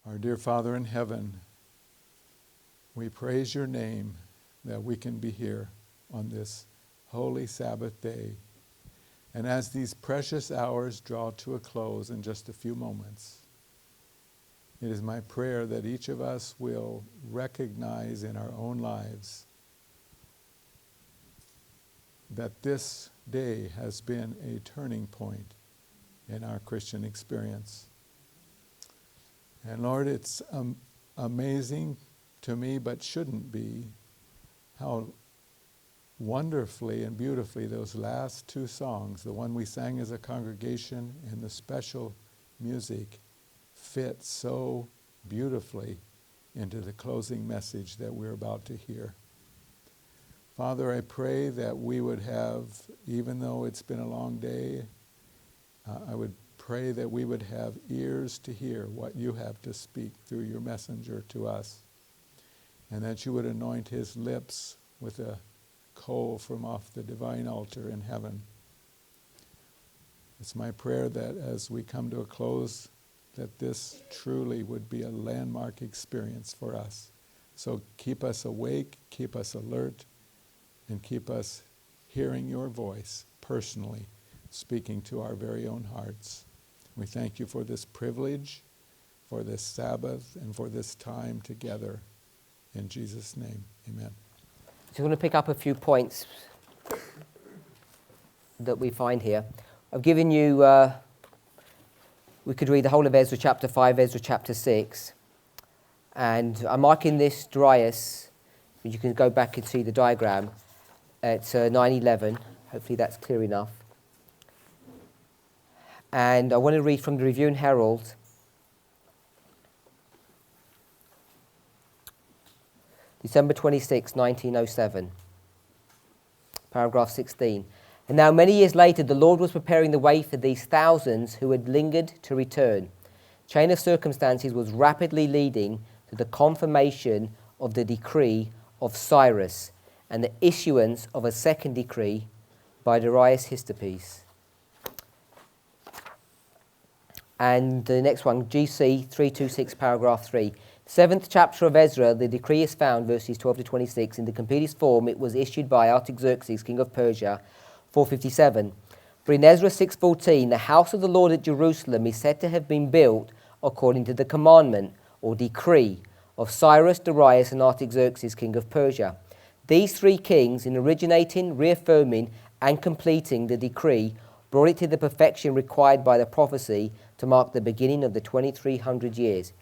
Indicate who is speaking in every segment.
Speaker 1: Our dear Father in heaven, we praise your name that we can be here on this holy Sabbath day. And as these precious hours draw to a close in just a few moments, it is my prayer that each of us will recognize in our own lives that this day has been a turning point in our Christian experience. And Lord, it's amazing to me, but shouldn't be, how wonderfully and beautifully those last two songs, the one we sang as a congregation and the special music, fit so beautifully into the closing message that we're about to hear. Father, I pray that we would have, even though it's been a long day, I would pray that we would have ears to hear what you have to speak through your messenger to us, and that you would anoint his lips with a coal from off the divine altar in heaven. It's my prayer that as we come to a close, that this truly would be a landmark experience for us. So keep us awake, keep us alert, and keep us hearing your voice personally, speaking to our very own hearts. We thank you for this privilege, for this Sabbath, and for this time together. In Jesus' name, amen.
Speaker 2: So I'm going to pick up a few points that we find here. I've given you, we could read the whole of Ezra chapter 5, Ezra chapter 6. And I'm marking this Darius, and you can go back and see the diagram, at 9:11. Hopefully that's clear enough. And I want to read from the Review and Herald, December 26, 1907, paragraph 16. And now many years later, the Lord was preparing the way for these thousands who had lingered to return. Chain of circumstances was rapidly leading to the confirmation of the decree of Cyrus and the issuance of a second decree by Darius Hystaspes. And the next one, GC 326, paragraph 3. Seventh chapter of Ezra, the decree is found, verses 12 to 26. In the completest form, it was issued by Artaxerxes, king of Persia, 457. For in Ezra 6:14, the house of the Lord at Jerusalem is said to have been built according to the commandment or decree of Cyrus, Darius, and Artaxerxes, king of Persia. These three kings, in originating, reaffirming, and completing the decree, brought it to the perfection required by the prophecy to mark the beginning of the 2300 years.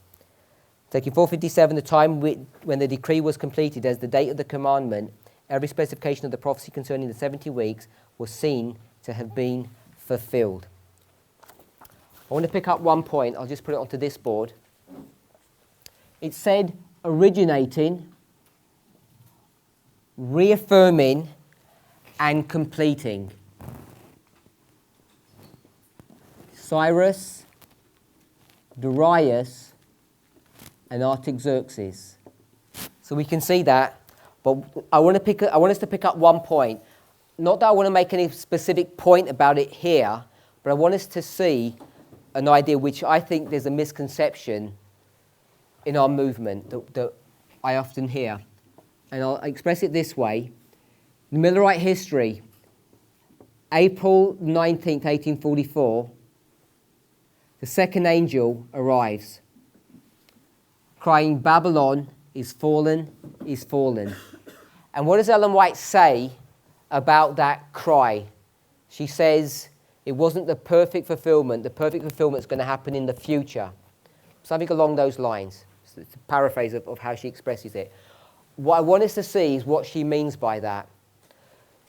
Speaker 2: Taking 457, the time when the decree was completed as the date of the commandment, every specification of the prophecy concerning the 70 weeks was seen to have been fulfilled. I want to pick up one point. I'll just put it onto this board. It said originating, reaffirming, and completing. Cyrus, Darius, and Artaxerxes. So we can see that, but I want us to pick up one point. Not that I want to make any specific point about it here, but I want us to see an idea which I think there's a misconception in our movement that I often hear. And I'll express it this way. The Millerite history, April 19th, 1844, the second angel arrives, crying, Babylon is fallen, is fallen. And what does Ellen White say about that cry? She says it wasn't the perfect fulfillment. The perfect fulfillment is going to happen in the future. Something along those lines. It's a paraphrase of how she expresses it. What I want us to see is what she means by that.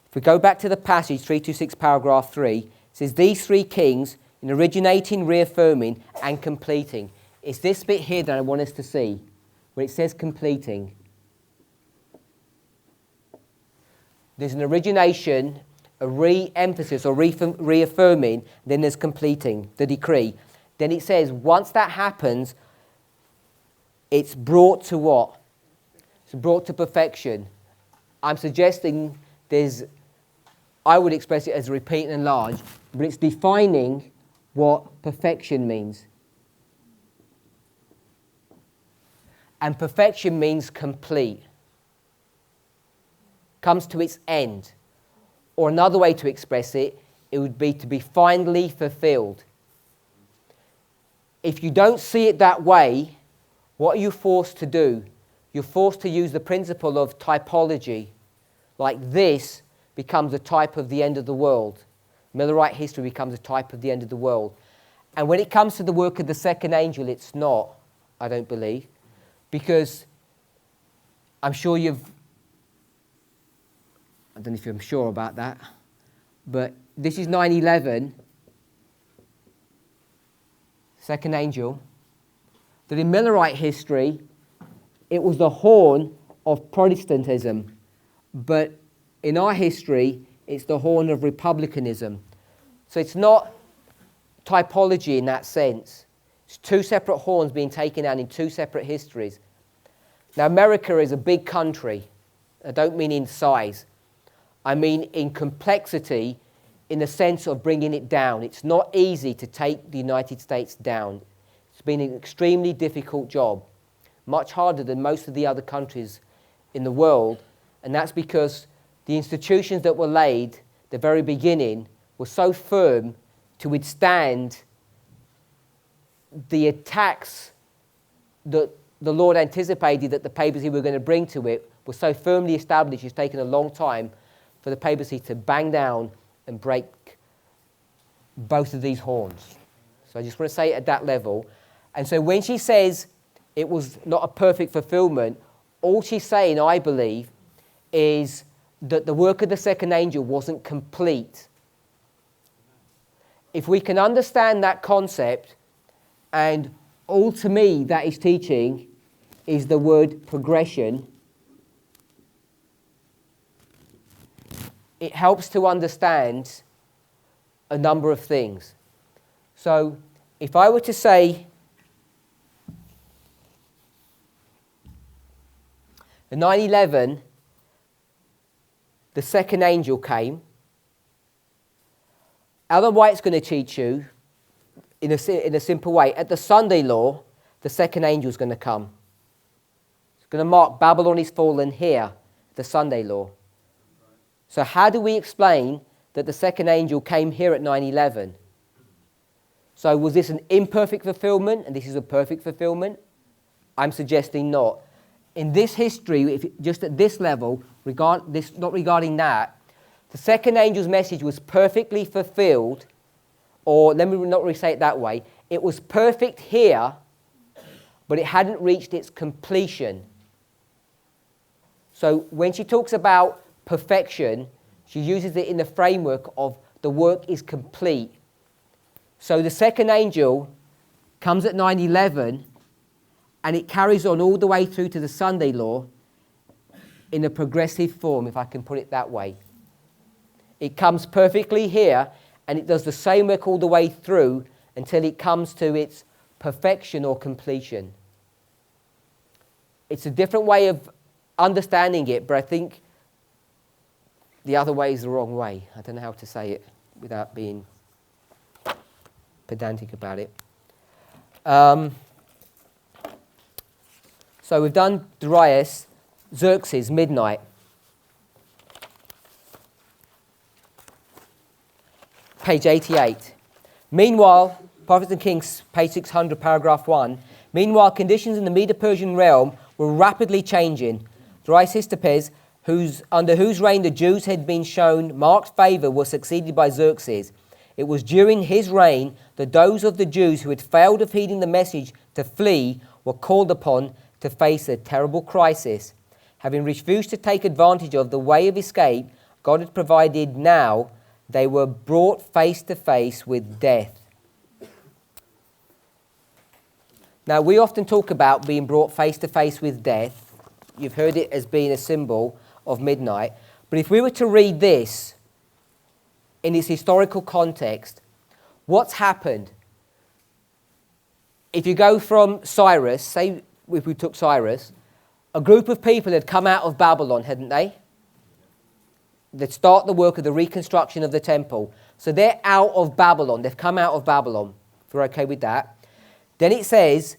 Speaker 2: If we go back to the passage, 326 paragraph 3, it says, these three kings, in originating, reaffirming, and completing. It's this bit here that I want us to see, where it says completing. There's an origination, a re-emphasis or reaffirming, then there's completing, the decree. Then it says, once that happens, it's brought to what? It's brought to perfection. I'm suggesting I would express it as repeat and enlarge, but it's defining what perfection means. And perfection means complete. Comes to its end. Or another way to express it, it would be to be finally fulfilled. If you don't see it that way, what are you forced to do? You're forced to use the principle of typology. Like this becomes a type of the end of the world. Millerite history becomes a type of the end of the world. And when it comes to the work of the second angel, it's not, I don't believe, because I'm sure I don't know if I'm sure about that, but this is 9/11, second angel, that in Millerite history, it was the horn of Protestantism, but in our history, it's the horn of republicanism. So it's not typology in that sense. It's two separate horns being taken down in two separate histories. Now, America is a big country. I don't mean in size. I mean in complexity, in the sense of bringing it down. It's not easy to take the United States down. It's been an extremely difficult job, much harder than most of the other countries in the world, and that's because the institutions that were laid at the very beginning were so firm to withstand the attacks that the Lord anticipated that the papacy were going to bring to it were so firmly established. It's taken a long time for the papacy to bang down and break both of these horns. So I just want to say it at that level. And so when she says it was not a perfect fulfillment, all she's saying, I believe, is that the work of the second angel wasn't complete. If we can understand that concept, and all to me that is teaching is the word progression, it helps to understand a number of things. So if I were to say in 9/11, the second angel came, Ellen White's going to teach you in a simple way. At the Sunday law, the second angel is going to come. It's going to mark Babylon is fallen here, the Sunday law. So how do we explain that the second angel came here at 9/11? So was this an imperfect fulfillment and this is a perfect fulfillment? I'm suggesting not. In this history, just at this level, not regarding that, the second angel's message was perfectly fulfilled, or let me not really say it that way, it was perfect here, but it hadn't reached its completion. So when she talks about perfection, she uses it in the framework of the work is complete. So the second angel comes at 9/11, and it carries on all the way through to the Sunday law in a progressive form, if I can put it that way. It comes perfectly here, and it does the same work all the way through until it comes to its perfection or completion. It's a different way of understanding it, but I think the other way is the wrong way. I don't know how to say it without being pedantic about it. So we've done Darius, Xerxes, midnight. Page 88. Meanwhile, Prophets and Kings, page 600, paragraph 1. Meanwhile, conditions in the Medo-Persian realm were rapidly changing. Darius Histippes, under whose reign the Jews had been shown marked favour, was succeeded by Xerxes. It was during his reign that those of the Jews who had failed of heeding the message to flee were called upon to face a terrible crisis. Having refused to take advantage of the way of escape God had provided, now they were brought face to face with death. Now, we often talk about being brought face to face with death. You've heard it as being a symbol of midnight. But if we were to read this in its historical context, what's happened? If you go from Cyrus, say if we took Cyrus, a group of people had come out of Babylon, hadn't they? They'd start the work of the reconstruction of the temple. So they're out of Babylon. They've come out of Babylon, if we're okay with that. Then it says,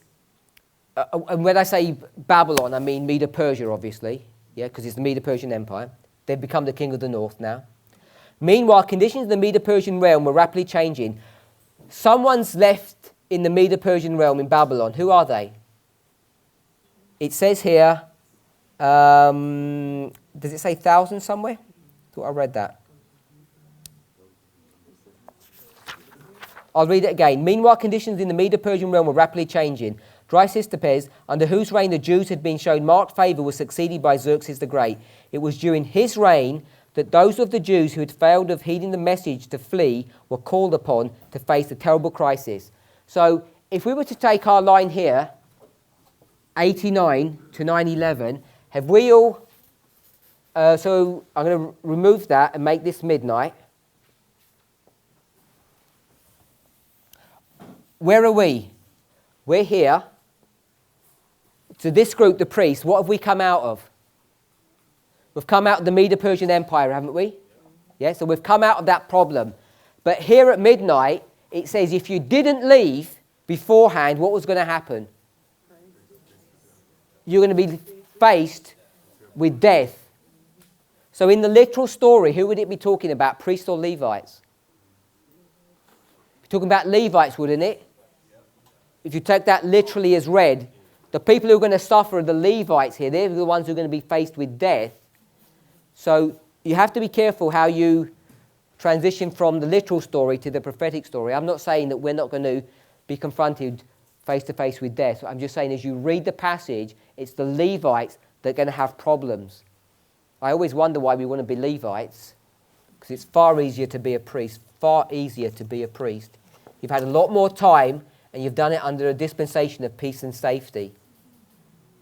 Speaker 2: and when I say Babylon, I mean Medo-Persia, obviously, yeah, because it's the Medo-Persian Empire. They've become the king of the north now. Meanwhile, conditions in the Medo-Persian realm were rapidly changing. Someone's left in the Medo-Persian realm in Babylon. Who are they? It says here, does it say 1,000 somewhere? I thought I read that. I'll read it again. Meanwhile, conditions in the Medo-Persian realm were rapidly changing. Drysippes, under whose reign the Jews had been shown marked favour, was succeeded by Xerxes the Great. It was during his reign that those of the Jews who had failed of heeding the message to flee were called upon to face the terrible crisis. So if we were to take our line here, 89 to 911, have we all... so I'm going to remove that and make this midnight. Where are we? We're here. So this group, the priests, what have we come out of? We've come out of the Medo-Persian Empire, haven't we? Yeah, so we've come out of that problem. But here at midnight, it says if you didn't leave beforehand, what was going to happen? You're going to be faced with death. So in the literal story, who would it be talking about, priests or Levites? Talking about Levites, wouldn't it? If you take that literally as read, the people who are going to suffer are the Levites here. They're the ones who are going to be faced with death. So you have to be careful how you transition from the literal story to the prophetic story. I'm not saying that we're not going to be confronted face to face with death. I'm just saying as you read the passage, it's the Levites that are going to have problems. I always wonder why we want to be Levites, because it's far easier to be a priest. Far easier to be a priest. You've had a lot more time and you've done it under a dispensation of peace and safety.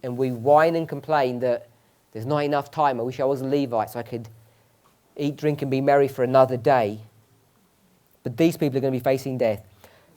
Speaker 2: And we whine and complain that there's not enough time. I wish I was a Levite so I could eat, drink and be merry for another day. But these people are going to be facing death.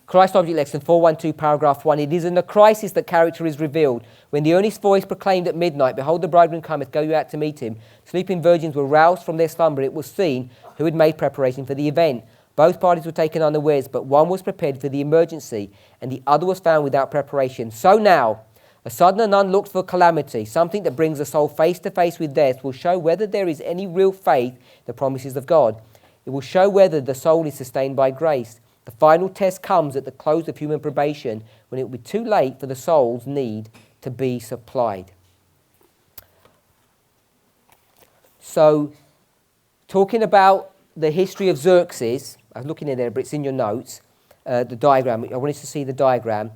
Speaker 2: Christ Object Lesson 412 paragraph 1. It is in the crisis that character is revealed. When the earnest voice proclaimed at midnight, behold the bridegroom cometh, go you out to meet him. Sleeping virgins were roused from their slumber. It was seen who had made preparation for the event. Both parties were taken unawares, but one was prepared for the emergency, and the other was found without preparation. So now, a sudden and unlooked for calamity, something that brings the soul face to face with death, will show whether there is any real faith in the promises of God. It will show whether the soul is sustained by grace. The final test comes at the close of human probation, when it will be too late for the soul's need to be supplied. So, talking about the history of Xerxes, I was looking in there, but it's in your notes, the diagram. I wanted to see the diagram.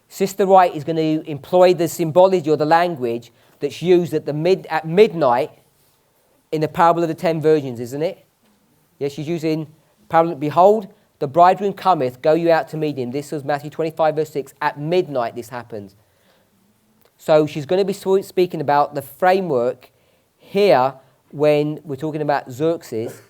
Speaker 2: Sister Wright is going to employ the symbology or the language that's used at midnight in the parable of the 10 virgins, isn't it? Yes, she's using parable. Behold, the bridegroom cometh, go you out to meet him. This was Matthew 25, verse 6. At midnight this happens. So she's going to be speaking about the framework here when we're talking about Xerxes,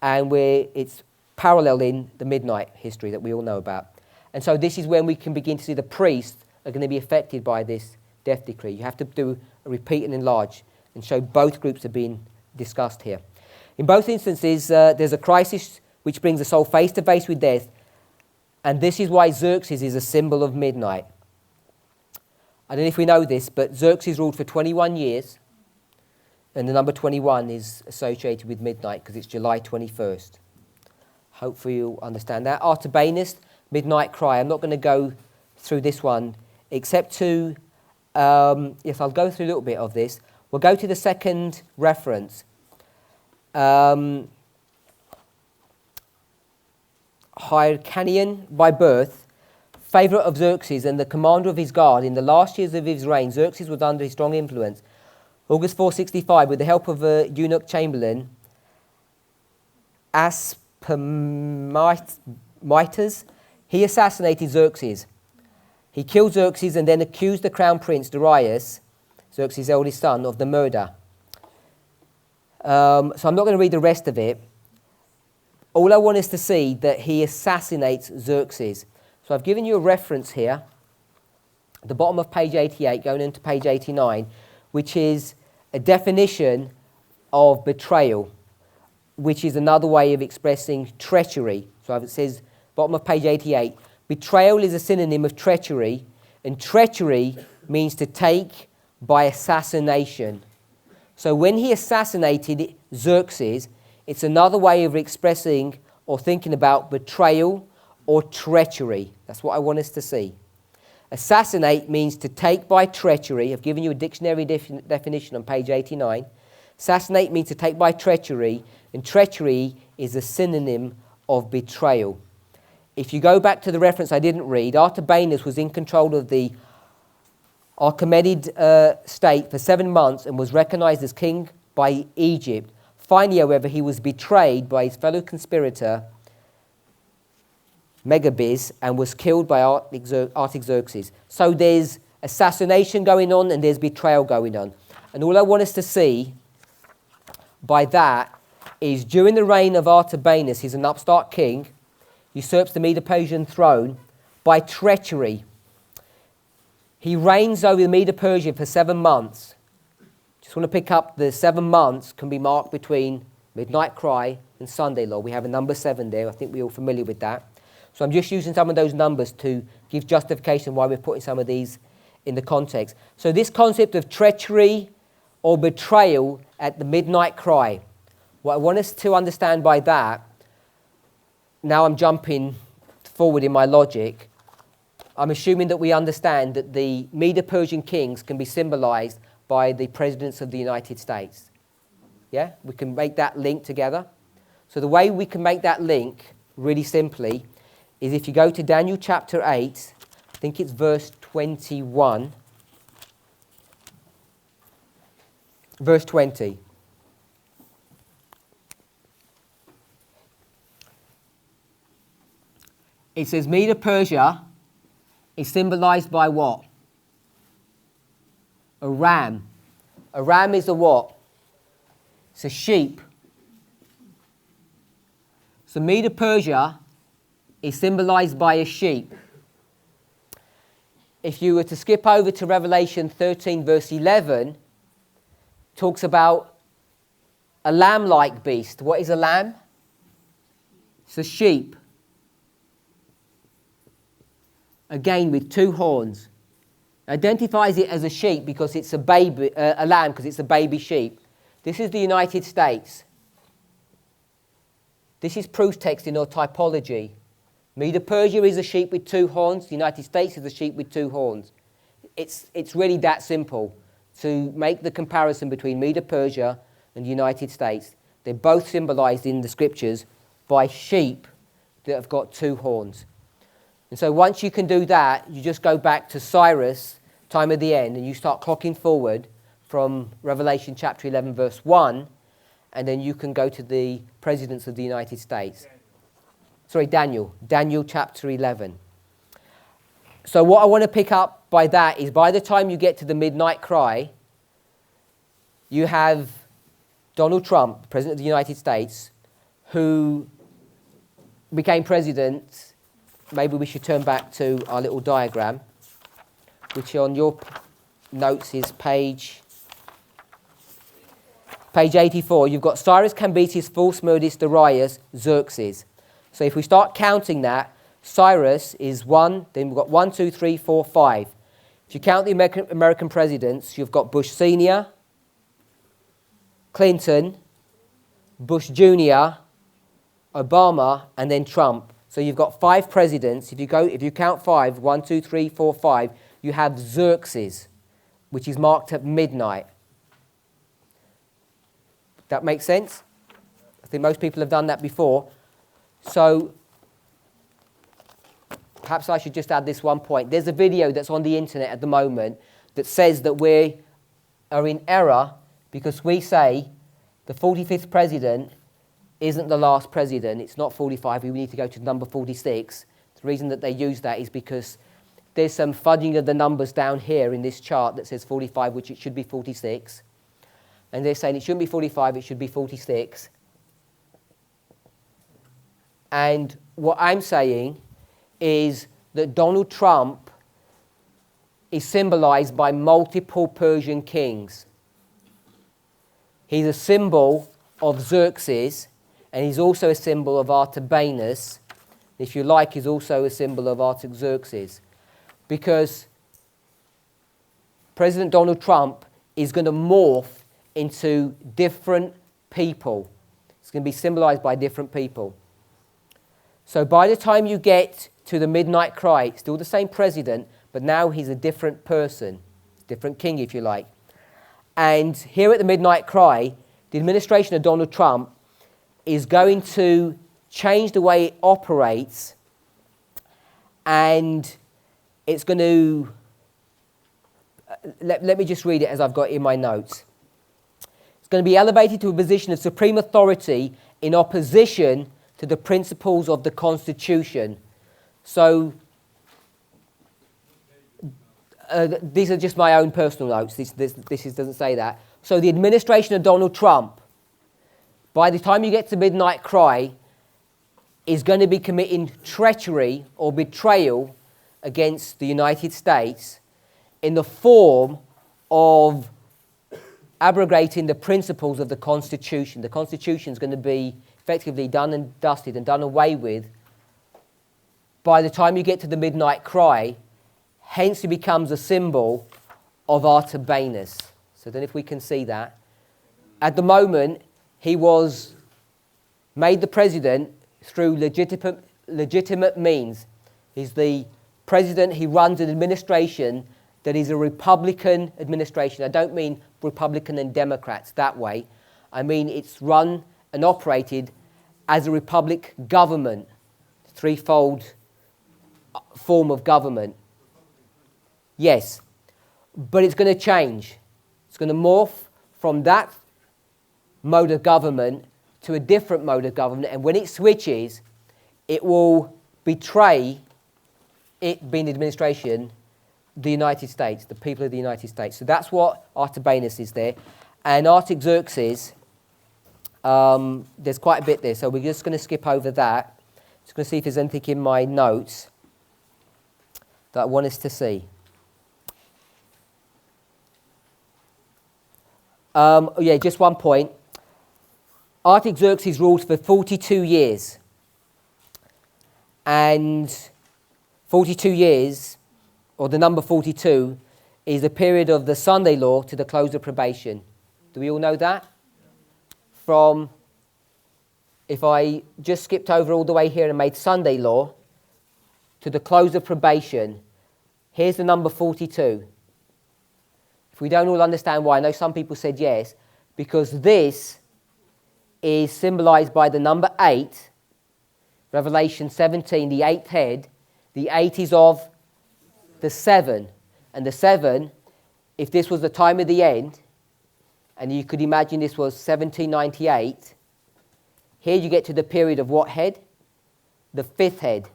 Speaker 2: and it's parallel in the midnight history that we all know about. And so this is when we can begin to see the priests are going to be affected by this death decree. You have to do a repeat and enlarge and show both groups are being discussed here. In both instances, there's a crisis which brings the soul face to face with death, and this is why Xerxes is a symbol of midnight. I don't know if we know this, but Xerxes ruled for 21 years, and the number 21 is associated with midnight because it's July 21st. Hopefully you'll understand that. Artabanus, Midnight Cry. I'm not going to go through this one, except to, yes, I'll go through a little bit of this. We'll go to the second reference. Hyrcanian by birth, favourite of Xerxes and the commander of his guard, in the last years of his reign, Xerxes was under his strong influence. August 465, with the help of a eunuch chamberlain, Aspermitus, he assassinated Xerxes. He killed Xerxes and then accused the crown prince, Darius, Xerxes' eldest son, of the murder. So I'm not going to read the rest of it. All I want is to see that he assassinates Xerxes. So I've given you a reference here, at the bottom of page 88, going into page 89, which is a definition of betrayal, which is another way of expressing treachery. So it says, bottom of page 88, betrayal is a synonym of treachery, and treachery means to take by assassination. So when he assassinated Xerxes, it's another way of expressing or thinking about betrayal or treachery. That's what I want us to see. Assassinate means to take by treachery. I've given you a dictionary definition on page 89. Assassinate means to take by treachery, and treachery is a synonym of betrayal. If you go back to the reference I didn't read, Artabanus was in control of the Achaemenid state for 7 months and was recognized as king by Egypt. Finally, however, he was betrayed by his fellow conspirator, Megabiz, and was killed by Artaxerxes. So there's assassination going on and there's betrayal going on. And all I want us to see by that is during the reign of Artabanus, he's an upstart king, usurps the Medo-Persian throne by treachery. He reigns over the Medo-Persia for 7 months. Just want to pick up the 7 months can be marked between midnight cry and Sunday law. We have a number 7 there. I think we're all familiar with that. So I'm just using some of those numbers to give justification why we're putting some of these in the context. So this concept of treachery or betrayal at the midnight cry, what I want us to understand by that, now I'm jumping forward in my logic, I'm assuming that we understand that the Medo-Persian kings can be symbolized by the presidents of the United States. Yeah? We can make that link together. So the way we can make that link, really simply, is if you go to Daniel chapter 8, I think it's verse 21, verse 20. It says Medo-Persia is symbolized by what? A ram. A ram is a what? It's a sheep. So Medo-Persia is symbolized by a sheep. If you were to skip over to Revelation 13 verse 11, talks about a lamb-like beast. What is a lamb? It's a sheep. Again, with 2 horns. Identifies it as a sheep because it's a baby, a lamb because it's a baby sheep. This is the United States. This is proof texting or typology. Medo-Persia is a sheep with 2 horns. The United States is a sheep with 2 horns. It's really that simple to make the comparison between Medo-Persia and the United States. They're both symbolized in the scriptures by sheep that have got 2 horns. And so once you can do that, you just go back to Cyrus, time of the end, and you start clocking forward from Revelation chapter 11, verse 1, and then you can go to the presidents of the United States. Daniel chapter 11. So what I want to pick up by that is by the time you get to the midnight cry, you have Donald Trump, President of the United States, who became president. Maybe we should turn back to our little diagram, which on your notes is page 84. You've got Cyrus, Cambyses, Philsmerdis, Darius, Xerxes. So if we start counting that, Cyrus is 1, then we've got 1, 2, 3, 4, 5. If you count the American presidents, you've got Bush Sr., Clinton, Bush Jr., Obama, and then Trump. So you've got 5 presidents. If you count 5, 1, 2, 3, 4, 5, you have Xerxes, which is marked at midnight. That makes sense? I think most people have done that before. So perhaps I should just add this one point. There's a video that's on the internet at the moment that says that we are in error because we say the 45th president isn't the last president. It's not 45. We need to go to number 46. The reason that they use that is because there's some fudging of the numbers down here in this chart that says 45, which it should be 46. And they're saying it shouldn't be 45, it should be 46. And what I'm saying is that Donald Trump is symbolized by multiple Persian kings. He's a symbol of Xerxes, and he's also a symbol of Artabanus. If you like, he's also a symbol of Artaxerxes. Because President Donald Trump is going to morph into different people. It's going to be symbolized by different people. So by the time you get to the midnight cry, still the same president, but now he's a different person, different king, if you like. And here at the midnight cry, the administration of Donald Trump is going to change the way it operates, and it's going to... Let me just read it as I've got in my notes. It's going to be elevated to a position of supreme authority in opposition to the principles of the Constitution. So, these are just my own personal notes. This doesn't say that. So the administration of Donald Trump, by the time you get to midnight cry, is going to be committing treachery or betrayal against the United States in the form of abrogating the principles of the Constitution. The Constitution is going to be effectively done and dusted and done away with by the time you get to the midnight cry. Hence, he becomes a symbol of Artabanus. So I don't know if we can see that. At the moment, he was made the president through legitimate means. He's the president. He runs an administration that is a Republican administration. I don't mean Republican and Democrats that way. I mean it's run and operated as a republic government, threefold form of government. Yes, but it's going to change. It's going to morph from that mode of government to a different mode of government, and when it switches, it will betray, it being the administration, the United States, the people of the United States. So that's what Artabanus is there. And Artaxerxes, there's quite a bit there, so we're just going to skip over that. Just going to see if there's anything in my notes that I want us to see. Just one point. Artaxerxes ruled for 42 years. And 42 years, or the number 42, is the period of the Sunday law to the close of probation. Do we all know that? From, if I just skipped over all the way here and made Sunday law to the close of probation, here's the number 42. If we don't all understand why, I know some people said yes, because this is symbolized by the number 8, Revelation 17, the 8th head. The 8 is of the 7. And the 7, if this was the time of the end, and you could imagine this was 1798, here you get to the period of what head? The 5th head.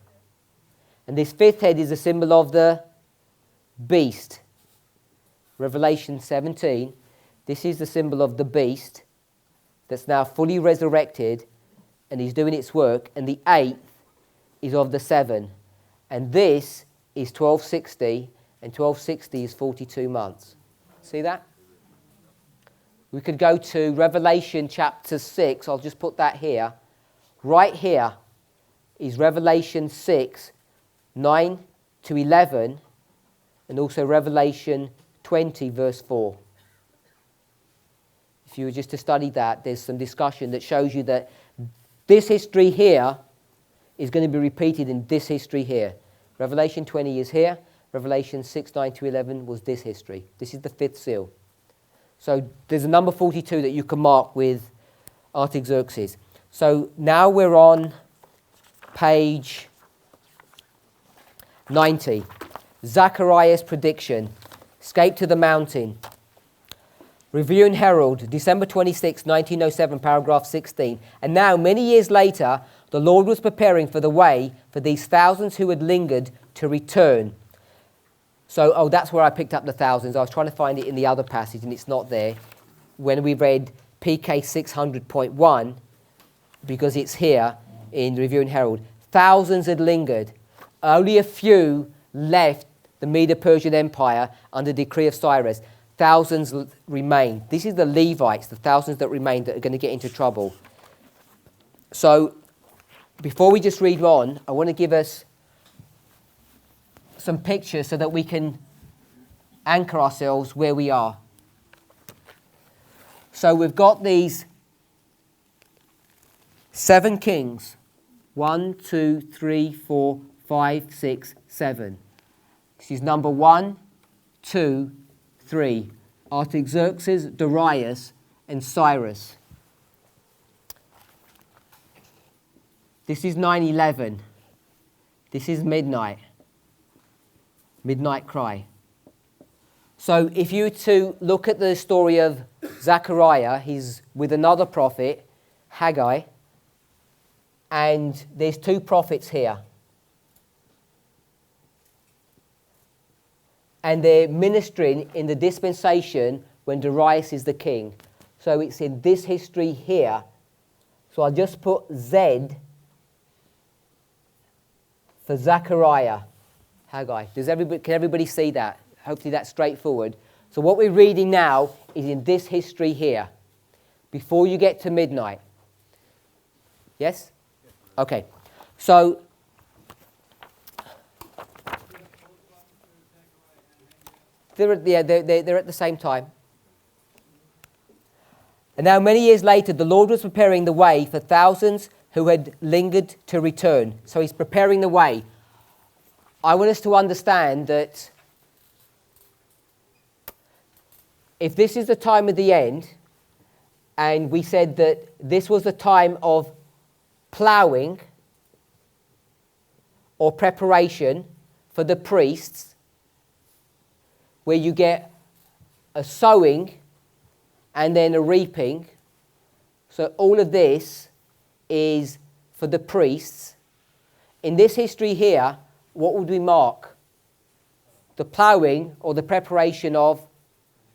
Speaker 2: And this 5th head is a symbol of the beast. Revelation 17, this is the symbol of the beast that's now fully resurrected and he's doing its work. And the 8th is of the 7. And this is 1260, and 1260 is 42 months. See that? We could go to Revelation chapter 6. I'll just put that here. Right here is Revelation 6, 9 to 11, and also Revelation 20, verse 4. If you were just to study that, there's some discussion that shows you that this history here is going to be repeated in this history here. Revelation 20 is here. Revelation 6, 9 to 11 was this history. This is the 5th seal. So there's a number 42 that you can mark with Artaxerxes. So now we're on page 90. Zachariah's prediction. Escape to the mountain. Review and Herald, December 26, 1907, paragraph 16. And now, many years later, the Lord was preparing for the way for these thousands who had lingered to return. So, that's where I picked up the thousands. I was trying to find it in the other passage, and it's not there. When we read PK 600.1, because it's here in Review and Herald, thousands had lingered. Only a few left the Medo-Persian Empire under the decree of Cyrus. Thousands remained. This is the Levites, the thousands that remained that are going to get into trouble. So, before we just read on, I want to give us some pictures so that we can anchor ourselves where we are. So we've got these 7 kings. 1, 2, 3, 4, 5, 6, 7. This is number 1, 2, 3. Artaxerxes, Darius, and Cyrus. This is 9/11. This is midnight. Midnight cry. So if you were to look at the story of Zechariah, he's with another prophet, Haggai, and there's 2 prophets here. And they're ministering in the dispensation when Darius is the king. So it's in this history here. So I'll just put Z for Zechariah, Haggai. Can everybody see that? Hopefully that's straightforward. So what we're reading now is in this history here, before you get to midnight. Yes? Okay. So they're at the same time. And now many years later, the Lord was preparing the way for thousands who had lingered to return. So he's preparing the way. I want us to understand that if this is the time of the end, and we said that this was the time of ploughing or preparation for the priests, where you get a sowing and then a reaping. So all of this is for the priests. In this history here, what would we mark? The ploughing or the preparation of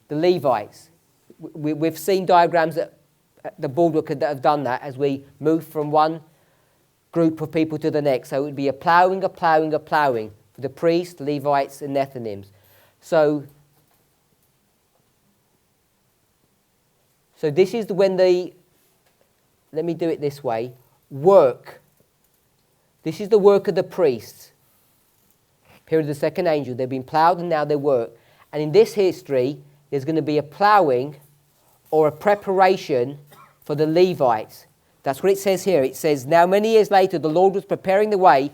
Speaker 2: the Levites. We've seen diagrams at the boardwalk that have done that as we move from one group of people to the next. So it would be a ploughing for the priests, Levites, and Nethinims. So this is when let me do it this way, work. This is the work of the priests. Period of the second angel. They've been ploughed and now they work. And in this history, there's going to be a ploughing or a preparation for the Levites. That's what it says here. It says, now many years later, the Lord was preparing the way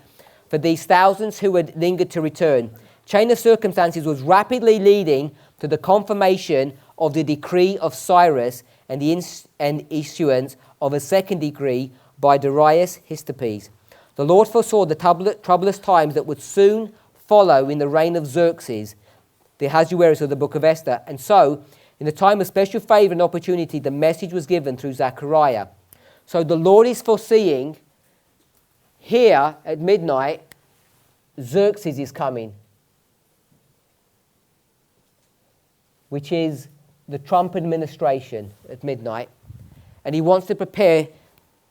Speaker 2: for these thousands who had lingered to return. Chain of circumstances was rapidly leading to the confirmation of the decree of Cyrus and the issuance of a second decree by Darius Histides. The Lord foresaw the troublous times that would soon follow in the reign of Xerxes, the Ahasuerus of the book of Esther. And so, in the time of special favor and opportunity, the message was given through Zechariah. So the Lord is foreseeing here at midnight, Xerxes is coming, which is the Trump administration at midnight. And he wants to prepare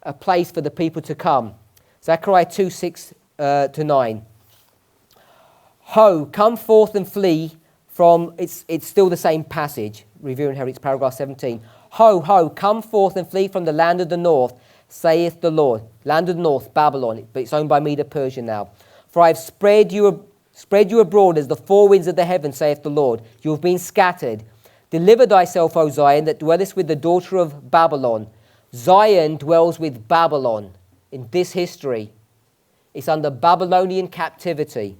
Speaker 2: a place for the people to come. Zechariah 2, 6 to 9. Ho, come forth and flee from, it's still the same passage, Review and Heritage, paragraph 17. Ho, ho, come forth and flee from the land of the north, saith the Lord. Land of the north, Babylon, but it's owned by Medo-Persia now. For I have spread you abroad as the four winds of the heaven, saith the Lord. You have been scattered. Deliver thyself, O Zion, that dwellest with the daughter of Babylon. Zion dwells with Babylon. In this history, it's under Babylonian captivity.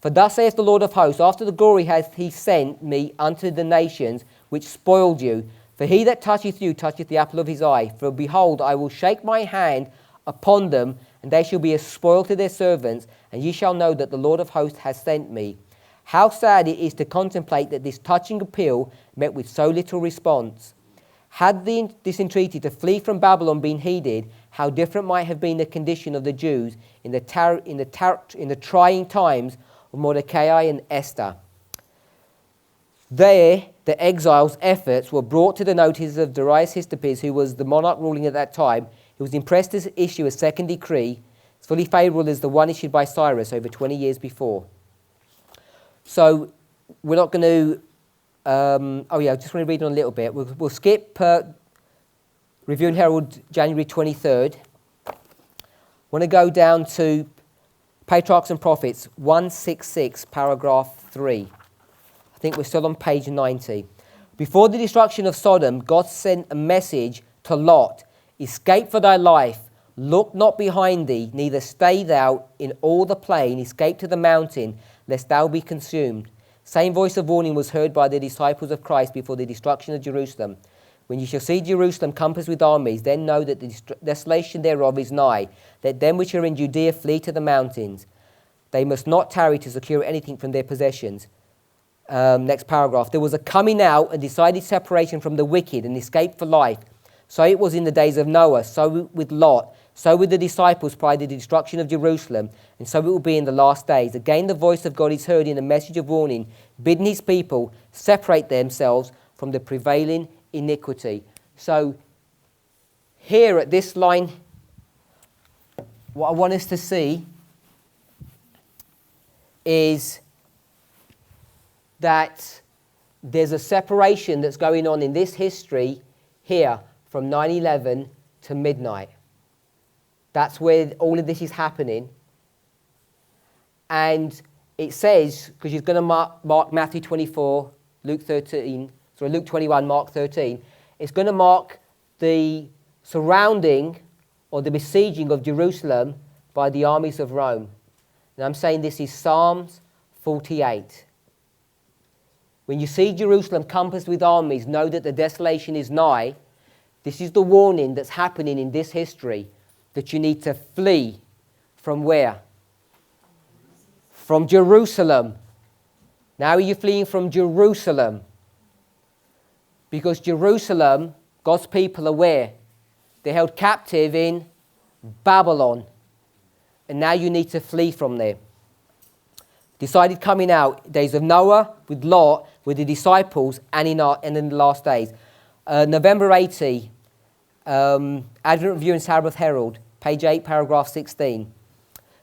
Speaker 2: For thus saith the Lord of hosts, after the glory hath he sent me unto the nations which spoiled you. For he that toucheth you toucheth the apple of his eye. For behold, I will shake my hand upon them, and they shall be a spoil to their servants, and ye shall know that the Lord of hosts hath sent me. How sad it is to contemplate that this touching appeal met with so little response. Had this entreaty to flee from Babylon been heeded, how different might have been the condition of the Jews in the trying times of Mordecai and Esther. There, the exiles' efforts were brought to the notice of Darius Histides, who was the monarch ruling at that time. He was impressed to issue a second decree, as fully favourable as the one issued by Cyrus over 20 years before. So we're not going to, I just want to read on a little bit. We'll skip Review and Herald, January 23rd. I want to go down to Patriarchs and Prophets, 166, paragraph 3. I think we're still on page 90. Before the destruction of Sodom, God sent a message to Lot. Escape for thy life. Look not behind thee, neither stay thou in all the plain. Escape to the mountain, lest thou be consumed. Same voice of warning was heard by the disciples of Christ before the destruction of Jerusalem. When you shall see Jerusalem compassed with armies, then know that the desolation thereof is nigh. Let them which are in Judea flee to the mountains. They must not tarry to secure anything from their possessions. Next paragraph. There was a coming out, a decided separation from the wicked, and escape for life. So it was in the days of Noah, so with Lot, so with the disciples prior to the destruction of Jerusalem, and so it will be in the last days. Again the voice of God is heard in a message of warning, bidding his people separate themselves from the prevailing iniquity. So here at this line, what I want us to see is that there's a separation that's going on in this history here from 9/11 to midnight. That's where all of this is happening. And it says, because you're going to mark Matthew 24, Luke 21, Mark 13, it's going to mark the surrounding or the besieging of Jerusalem by the armies of Rome. And I'm saying this is Psalms 48. When you see Jerusalem compassed with armies, know that the desolation is nigh. This is the warning that's happening in this history, that you need to flee from where? From Jerusalem. Now you're fleeing from Jerusalem. Because Jerusalem, God's people are where? They're held captive in Babylon. And now you need to flee from there. Decided coming out, days of Noah, with Lot, with the disciples, and in the last days. November 80, Advent Review and Sabbath Herald, page 8, paragraph 16.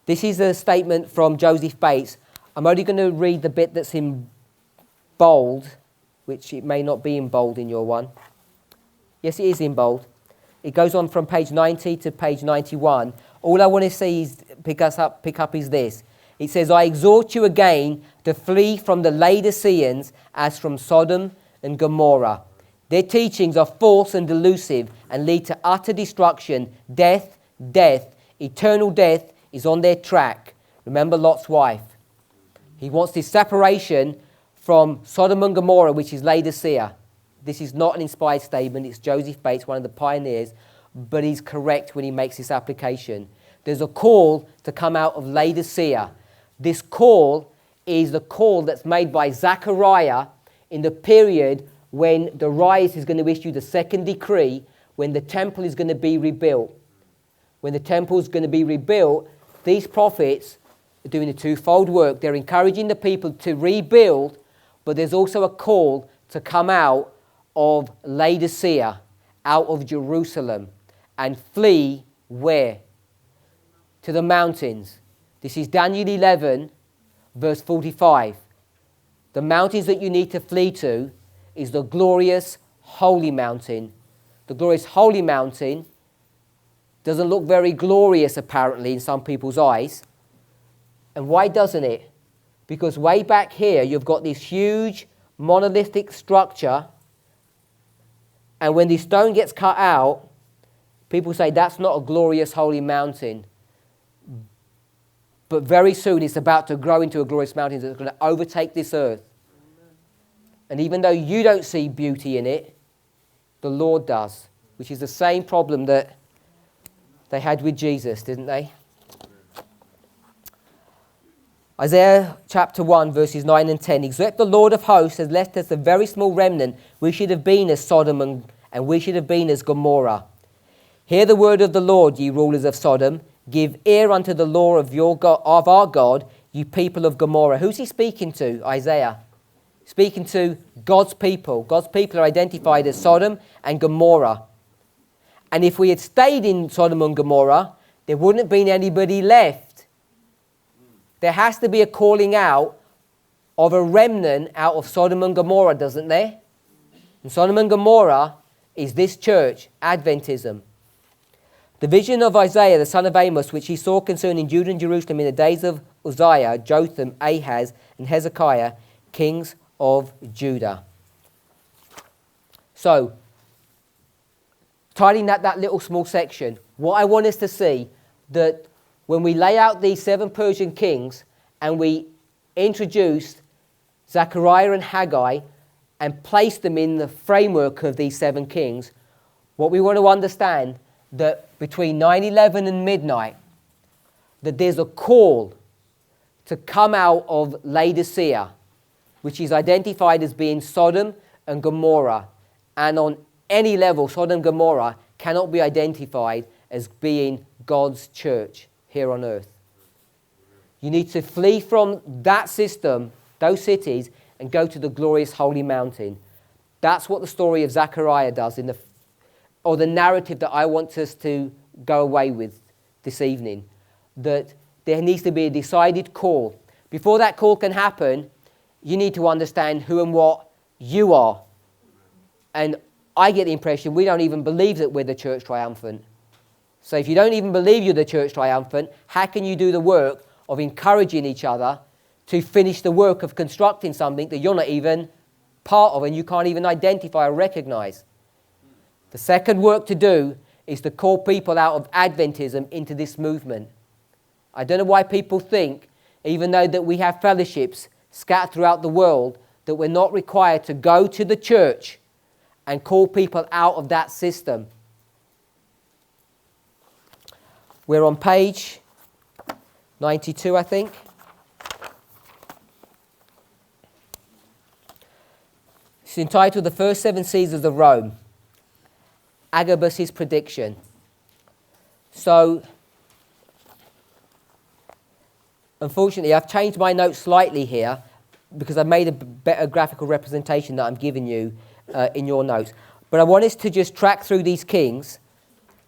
Speaker 2: This is a statement from Joseph Bates. I'm only going to read the bit that's in bold, which it may not be in bold in your one. Yes, it is in bold. It goes on from page 90 to page 91. All I want to see is pick up is this. It says, I exhort you again to flee from the Laodiceans as from Sodom and Gomorrah. Their teachings are false and delusive and lead to utter destruction. Death, eternal death is on their track. Remember Lot's wife. He wants this separation from Sodom and Gomorrah, which is Laodicea. This is not an inspired statement. It's Joseph Bates, one of the pioneers, but he's correct when he makes this application. There's a call to come out of Laodicea. This call is the call that's made by Zechariah in the period when Darius is going to issue the second decree, when the temple is going to be rebuilt. When the temple is going to be rebuilt, these prophets are doing a twofold work. They're encouraging the people to rebuild, but there's also a call to come out of Laodicea, out of Jerusalem, and flee where? To the mountains. This is Daniel 11, verse 45. The mountains that you need to flee to is the glorious holy mountain. The glorious holy mountain doesn't look very glorious apparently in some people's eyes. And why doesn't it? Because way back here you've got this huge monolithic structure, and when the stone gets cut out, people say that's not a glorious holy mountain. But very soon it's about to grow into a glorious mountain that's going to overtake this earth. And even though you don't see beauty in it, the Lord does, which is the same problem that they had with Jesus, didn't they? Isaiah chapter 1, verses 9 and 10. Except the Lord of hosts has left us a very small remnant, we should have been as Sodom and we should have been as Gomorrah. Hear the word of the Lord, ye rulers of Sodom. Give ear unto the law of our God, you people of Gomorrah. Who's he speaking to? Isaiah. Speaking to God's people. God's people are identified as Sodom and Gomorrah. And if we had stayed in Sodom and Gomorrah, there wouldn't have been anybody left. There has to be a calling out of a remnant out of Sodom and Gomorrah, doesn't there? And Sodom and Gomorrah is this church, Adventism. The vision of Isaiah, the son of Amos, which he saw concerning Judah and Jerusalem in the days of Uzziah, Jotham, Ahaz, and Hezekiah, kings of Judah. So, tidying that little small section, what I want us to see, that when we lay out these 7 Persian kings and we introduce Zechariah and Haggai and place them in the framework of these 7 kings, what we want to understand that between 9/11 and midnight, that there's a call to come out of Laodicea, which is identified as being Sodom and Gomorrah. And on any level, Sodom and Gomorrah cannot be identified as being God's church here on earth. You need to flee from that system, those cities, and go to the glorious holy mountain. That's what the story of Zechariah does, or the narrative that I want us to go away with this evening. That there needs to be a decided call. Before that call can happen, you need to understand who and what you are. And I get the impression we don't even believe that we're the church triumphant. So if you don't even believe you're the church triumphant, how can you do the work of encouraging each other to finish the work of constructing something that you're not even part of and you can't even identify or recognize? The second work to do is to call people out of Adventism into this movement. I don't know why people think, even though that we have fellowships scattered throughout the world, that we're not required to go to the church and call people out of that system. We're on page 92, I think. It's entitled The First 7 Caesars of Rome. Agabus' prediction. So, unfortunately, I've changed my notes slightly here because I've made a better graphical representation that I'm giving you in your notes. But I want us to just track through these kings.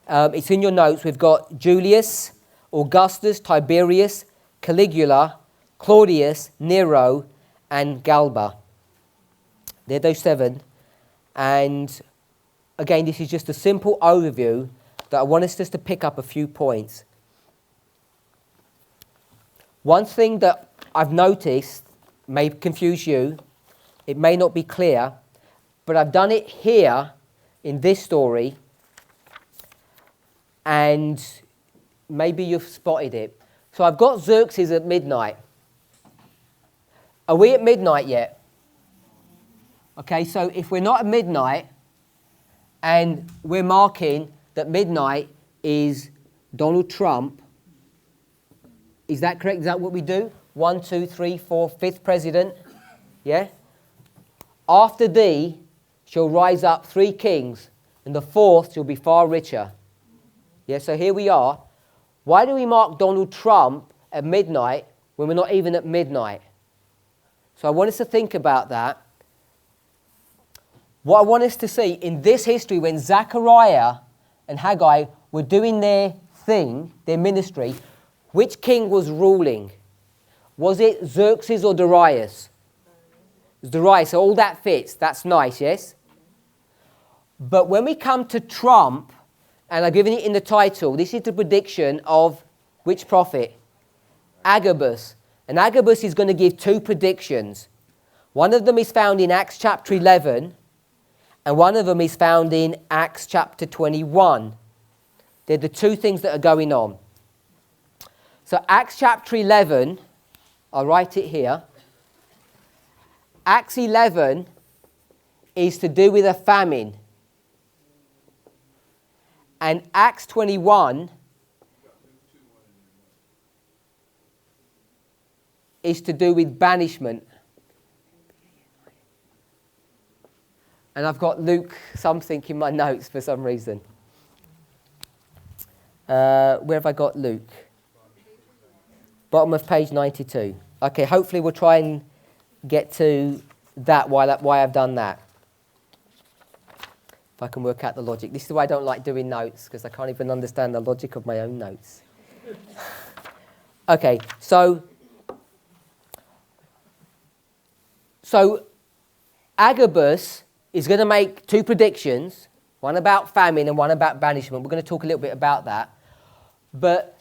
Speaker 2: It's in your notes. We've got Julius, Augustus, Tiberius, Caligula, Claudius, Nero, and Galba. They're those 7. And again, this is just a simple overview that I want us just to pick up a few points. One thing that I've noticed may confuse you, it may not be clear, but I've done it here in this story, and maybe you've spotted it. So I've got Xerxes at midnight. Are we at midnight yet? Okay, so if we're not at midnight, and we're marking that midnight is Donald Trump, is that correct? Is that what we do? 1, 2, 3, 4, 5th president? Yeah? After thee shall rise up 3 kings, and the 4th shall be far richer. Yeah, so here we are. Why do we mark Donald Trump at midnight when we're not even at midnight? So I want us to think about that. What I want us to see in this history, when Zechariah and Haggai were doing their thing, their ministry, which king was ruling? Was it Xerxes or Darius? It was Darius, so all that fits. That's nice, yes? But when we come to Trump, and I've given it in the title, this is the prediction of which prophet? Agabus. And Agabus is going to give 2 predictions. One of them is found in Acts chapter 11, and one of them is found in Acts chapter 21. They're the 2 things that are going on. So Acts chapter 11, I'll write it here. Acts 11 is to do with a famine. And Acts 21 is to do with banishment. And I've got Luke something in my notes for some reason. Where have I got Luke? Bottom of page 92. Okay, hopefully we'll try and get to that while I've done that. If I can work out the logic. This is why I don't like doing notes, because I can't even understand the logic of my own notes. Okay, so Agabus is going to make 2 predictions, one about famine and one about banishment. We're going to talk a little bit about that. But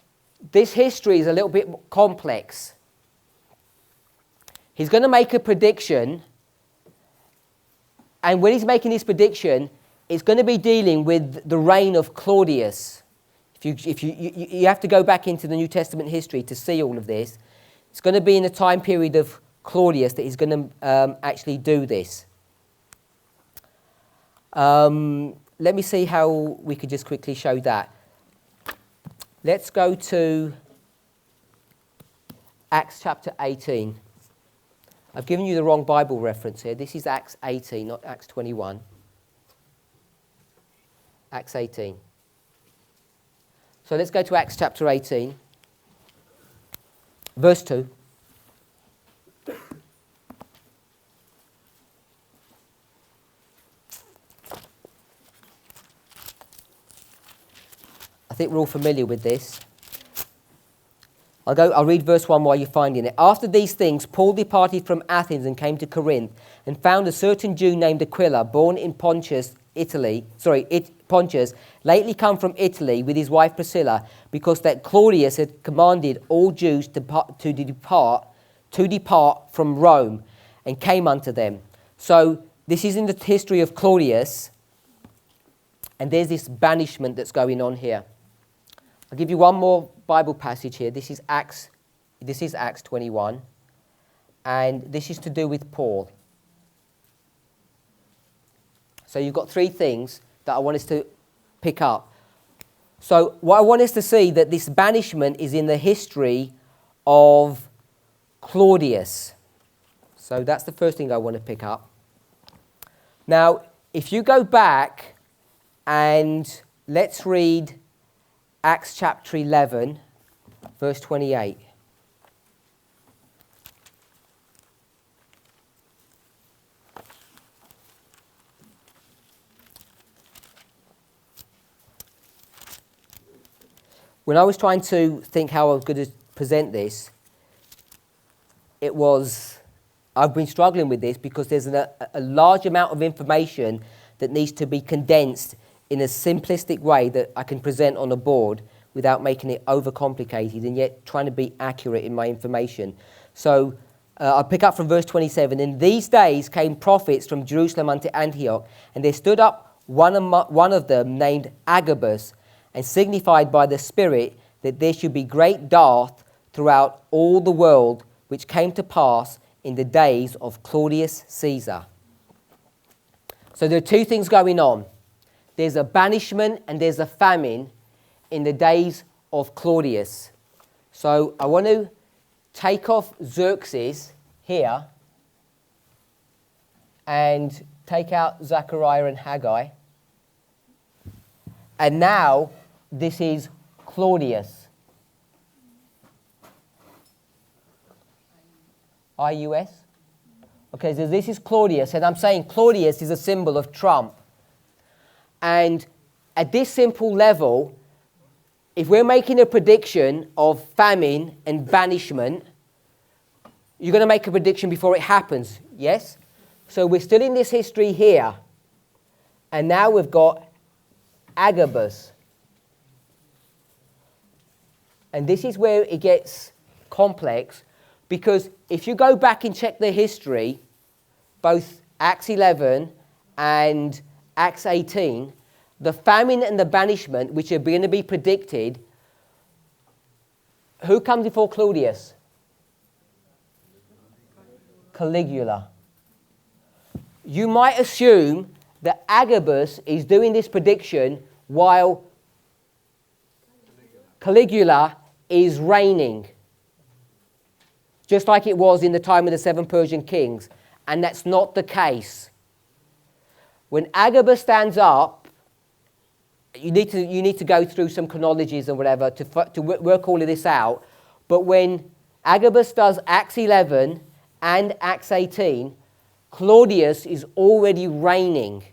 Speaker 2: this history is a little bit complex. He's going to make a prediction And when he's making this prediction, it's going to be dealing with the reign of Claudius. If you have to go back into the New Testament history to see all of this. It's going to be in the time period of Claudius that he's going to actually do this. Let me see how we could just quickly show that. Let's go to Acts chapter 18. I've given you the wrong Bible reference here. This is Acts 18, not Acts 21. Acts 18. So let's go to Acts chapter 18, verse 2. I think we're all familiar with this. I'll read verse 1 while you're finding it. After these things, Paul departed from Athens and came to Corinth, and found a certain Jew named Aquila, born in Pontus, Pontus, lately come from Italy with his wife Priscilla, because that Claudius had commanded all Jews to depart from Rome, and came unto them. So this is in the history of Claudius, and there's this banishment that's going on here. I'll give you one more Bible passage here. This is Acts 21, and this is to do with Paul. So you've got three things that I want us to pick up. So what I want us to see, that this banishment is in the history of Claudius. So that's the first thing I want to pick up. Now, if you go back and let's read Acts chapter 11, verse 28. When I was trying to think how I was going to present this, I've been struggling with this because there's a large amount of information that needs to be condensed in a simplistic way that I can present on a board without making it overcomplicated and yet trying to be accurate in my information. So I'll pick up from verse 27. In these days came prophets from Jerusalem unto Antioch, and there stood up one of them named Agabus, and signified by the Spirit that there should be great dearth throughout all the world, which came to pass in the days of Claudius Caesar. So there are two things going on. There's a banishment and there's a famine in the days of Claudius. So I want to take off Xerxes here and take out Zechariah and Haggai. And now this is Claudius. IUS? Okay, so this is Claudius, and I'm saying Claudius is a symbol of Trump. And at this simple level, if we're making a prediction of famine and banishment, you're going to make a prediction before it happens, yes? So we're still in this history here. And now we've got Agabus. And this is where it gets complex, because if you go back and check the history, both Acts 11 and Acts 18, the famine and the banishment, which are going to be predicted, who comes before Claudius? Caligula. You might assume that Agabus is doing this prediction while Caligula is reigning, just like it was in the time of the 7 Persian kings, and that's not the case. When Agabus stands up, you need to go through some chronologies and whatever to work all of this out. But when Agabus does Acts 11 and Acts 18, Claudius is already reigning.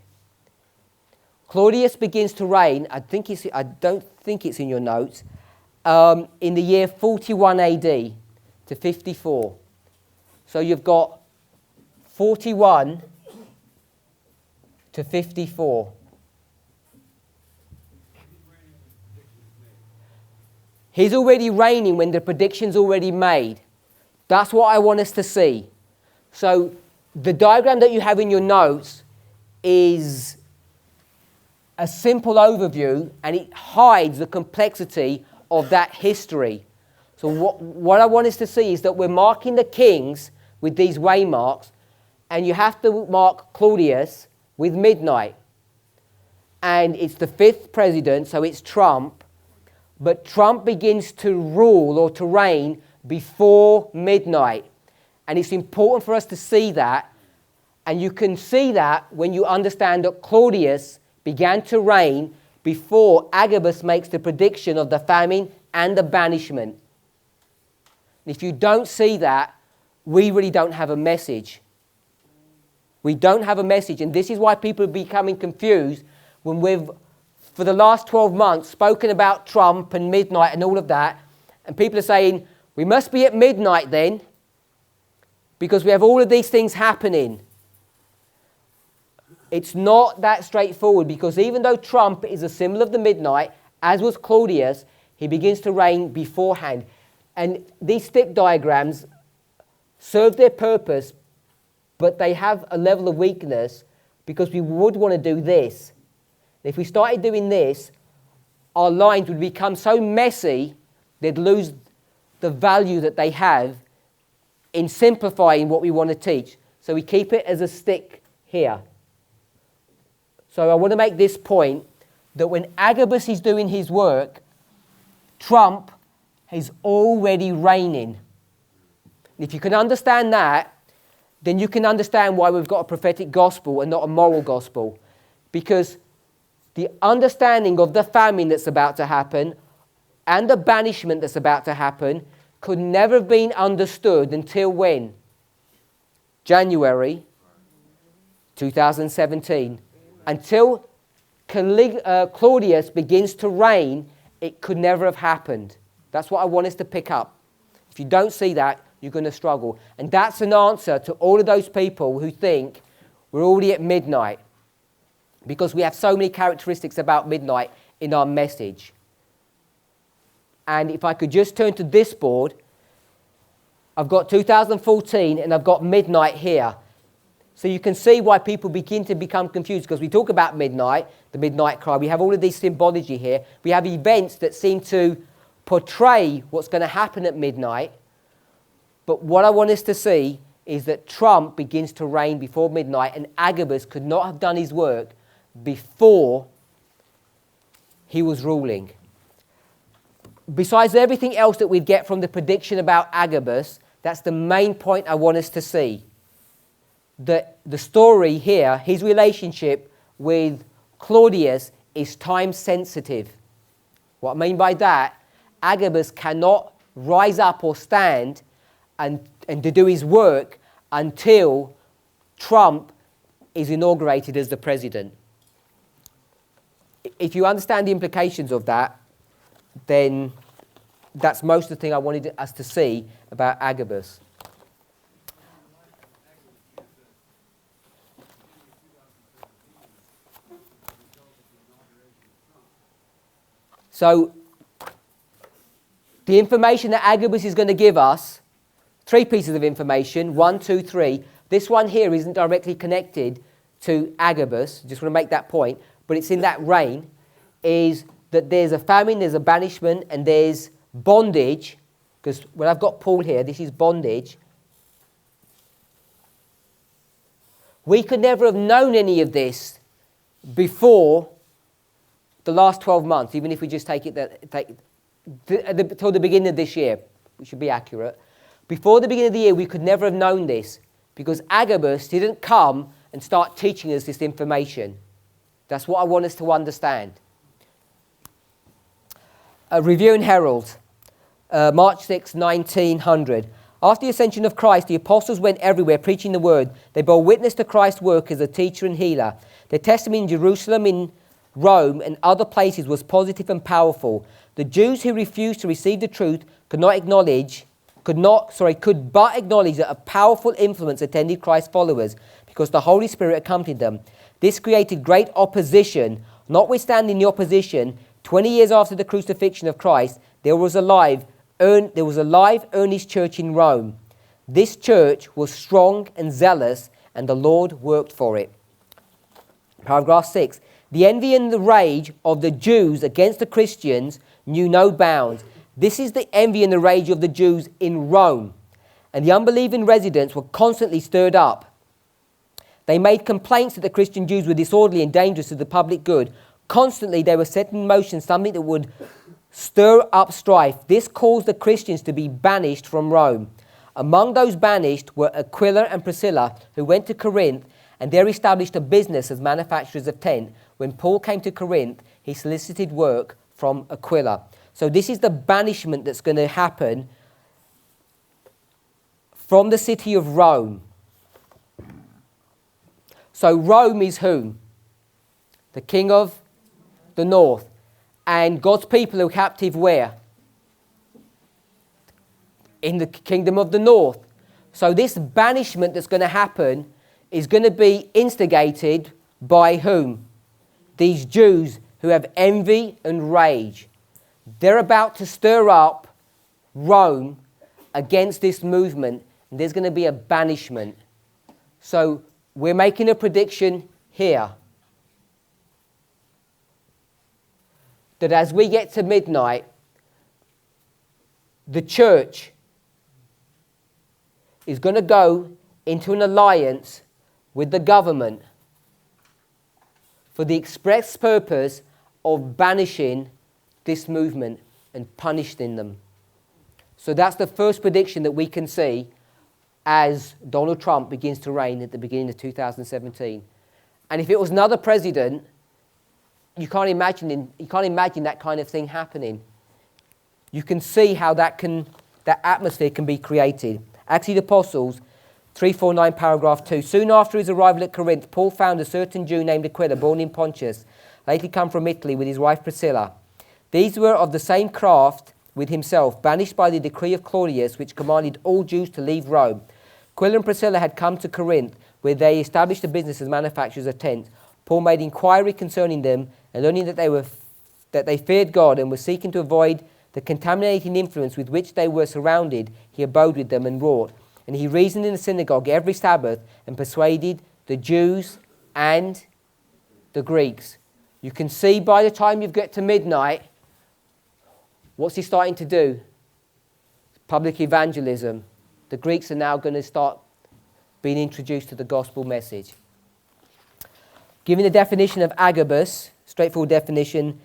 Speaker 2: Claudius begins to reign, I don't think it's in your notes, in the year 41 AD to 54. So you've got 41 to 54. He's already reigning when the prediction's already made. That's what I want us to see. So the diagram that you have in your notes is a simple overview, and it hides the complexity of that history. So what I want us to see is that we're marking the kings with these waymarks, and you have to mark Claudius with midnight. And it's the 5th president, so it's Trump, but Trump begins to rule or to reign before midnight. And it's important for us to see that, and you can see that when you understand that Claudius began to reign before Agabus makes the prediction of the famine and the banishment. If you don't see that, we really don't have a message. We don't have a message, and this is why people are becoming confused when we've, for the last 12 months, spoken about Trump and midnight and all of that, and people are saying, we must be at midnight then, because we have all of these things happening. It's not that straightforward, because even though Trump is a symbol of the midnight, as was Claudius, he begins to reign beforehand. And these stick diagrams serve their purpose, but they have a level of weakness, because we would want to do this. If we started doing this, our lines would become so messy, they'd lose the value that they have in simplifying what we want to teach. So we keep it as a stick here. So I want to make this point, that when Agabus is doing his work, Trump is already reigning. If you can understand that, then you can understand why we've got a prophetic gospel and not a moral gospel. Because the understanding of the famine that's about to happen and the banishment that's about to happen could never have been understood until when? January 2017. Until Claudius begins to reign, it could never have happened. That's what I want us to pick up. If you don't see that, you're going to struggle. And that's an answer to all of those people who think we're already at midnight, because we have so many characteristics about midnight in our message. And if I could just turn to this board, I've got 2014 and I've got midnight here. So you can see why people begin to become confused, because we talk about midnight, the midnight cry. We have all of this symbology here. We have events that seem to portray what's going to happen at midnight. But what I want us to see is that Trump begins to reign before midnight, and Agabus could not have done his work before he was ruling. Besides everything else that we'd get from the prediction about Agabus, that's the main point I want us to see. That the story here, his relationship with Claudius, is time sensitive. What I mean by that, Agabus cannot rise up or stand and to do his work until Trump is inaugurated as the president. If you understand the implications of that, then that's most of the thing I wanted us to see about Agabus. So, the information that Agabus is going to give us, 3 pieces of information, 1, 2, 3. This one here isn't directly connected to Agabus, just want to make that point, but it's in that reign, is that there's a famine, there's a banishment, and there's bondage, because when I've got Paul here, this is bondage. We could never have known any of this before the last 12 months, even if we just take it till the beginning of this year, which should be accurate. Before the beginning of the year, we could never have known this, because Agabus didn't come and start teaching us this information. That's what I want us to understand. Review and Herald, March 6, 1900. After the ascension of Christ, the apostles went everywhere preaching the word. They bore witness to Christ's work as a teacher and healer. Their testimony in Jerusalem, in Rome, and other places was positive and powerful. The Jews who refused to receive the truth could but acknowledge that a powerful influence attended Christ's followers, because the Holy Spirit accompanied them. This created great opposition. Notwithstanding the opposition, 20 years after the crucifixion of Christ, there was a live, earnest church in Rome. This church was strong and zealous, and the Lord worked for it. Paragraph 6. The envy and the rage of the Jews against the Christians knew no bounds. This is the envy and the rage of the Jews in Rome. And the unbelieving residents were constantly stirred up. They made complaints that the Christian Jews were disorderly and dangerous to the public good. Constantly they were setting in motion something that would stir up strife. This caused the Christians to be banished from Rome. Among those banished were Aquila and Priscilla, who went to Corinth and there established a business as manufacturers of tent. When Paul came to Corinth, he solicited work from Aquila. So this is the banishment that's going to happen from the city of Rome. So Rome is whom? The king of the north. And God's people are captive where? In the kingdom of the north. So this banishment that's going to happen is going to be instigated by whom? These Jews who have envy and rage. They're about to stir up Rome against this movement, and there's going to be a banishment. So we're making a prediction here that as we get to midnight, the church is going to go into an alliance with the government for the express purpose of banishing this movement and punishing them. So that's the first prediction that we can see as Donald Trump begins to reign at the beginning of 2017. And if it was another president, you can't imagine that kind of thing happening. You can see how that atmosphere can be created. Acts of the Apostles 349 paragraph 2. Soon after his arrival at Corinth, Paul found a certain Jew named Aquila, born in Pontus, lately come from Italy with his wife Priscilla. These were of the same craft with himself, banished by the decree of Claudius, which commanded all Jews to leave Rome. Aquila and Priscilla had come to Corinth, where they established a business as manufacturers of tents. Paul made inquiry concerning them, and learning that they feared God and were seeking to avoid the contaminating influence with which they were surrounded, he abode with them and wrought. And he reasoned in the synagogue every Sabbath and persuaded the Jews and the Greeks. You can see by the time you get to midnight, what's he starting to do? Public evangelism. The Greeks are now going to start being introduced to the gospel message. Giving the definition of Agabus, straightforward definition,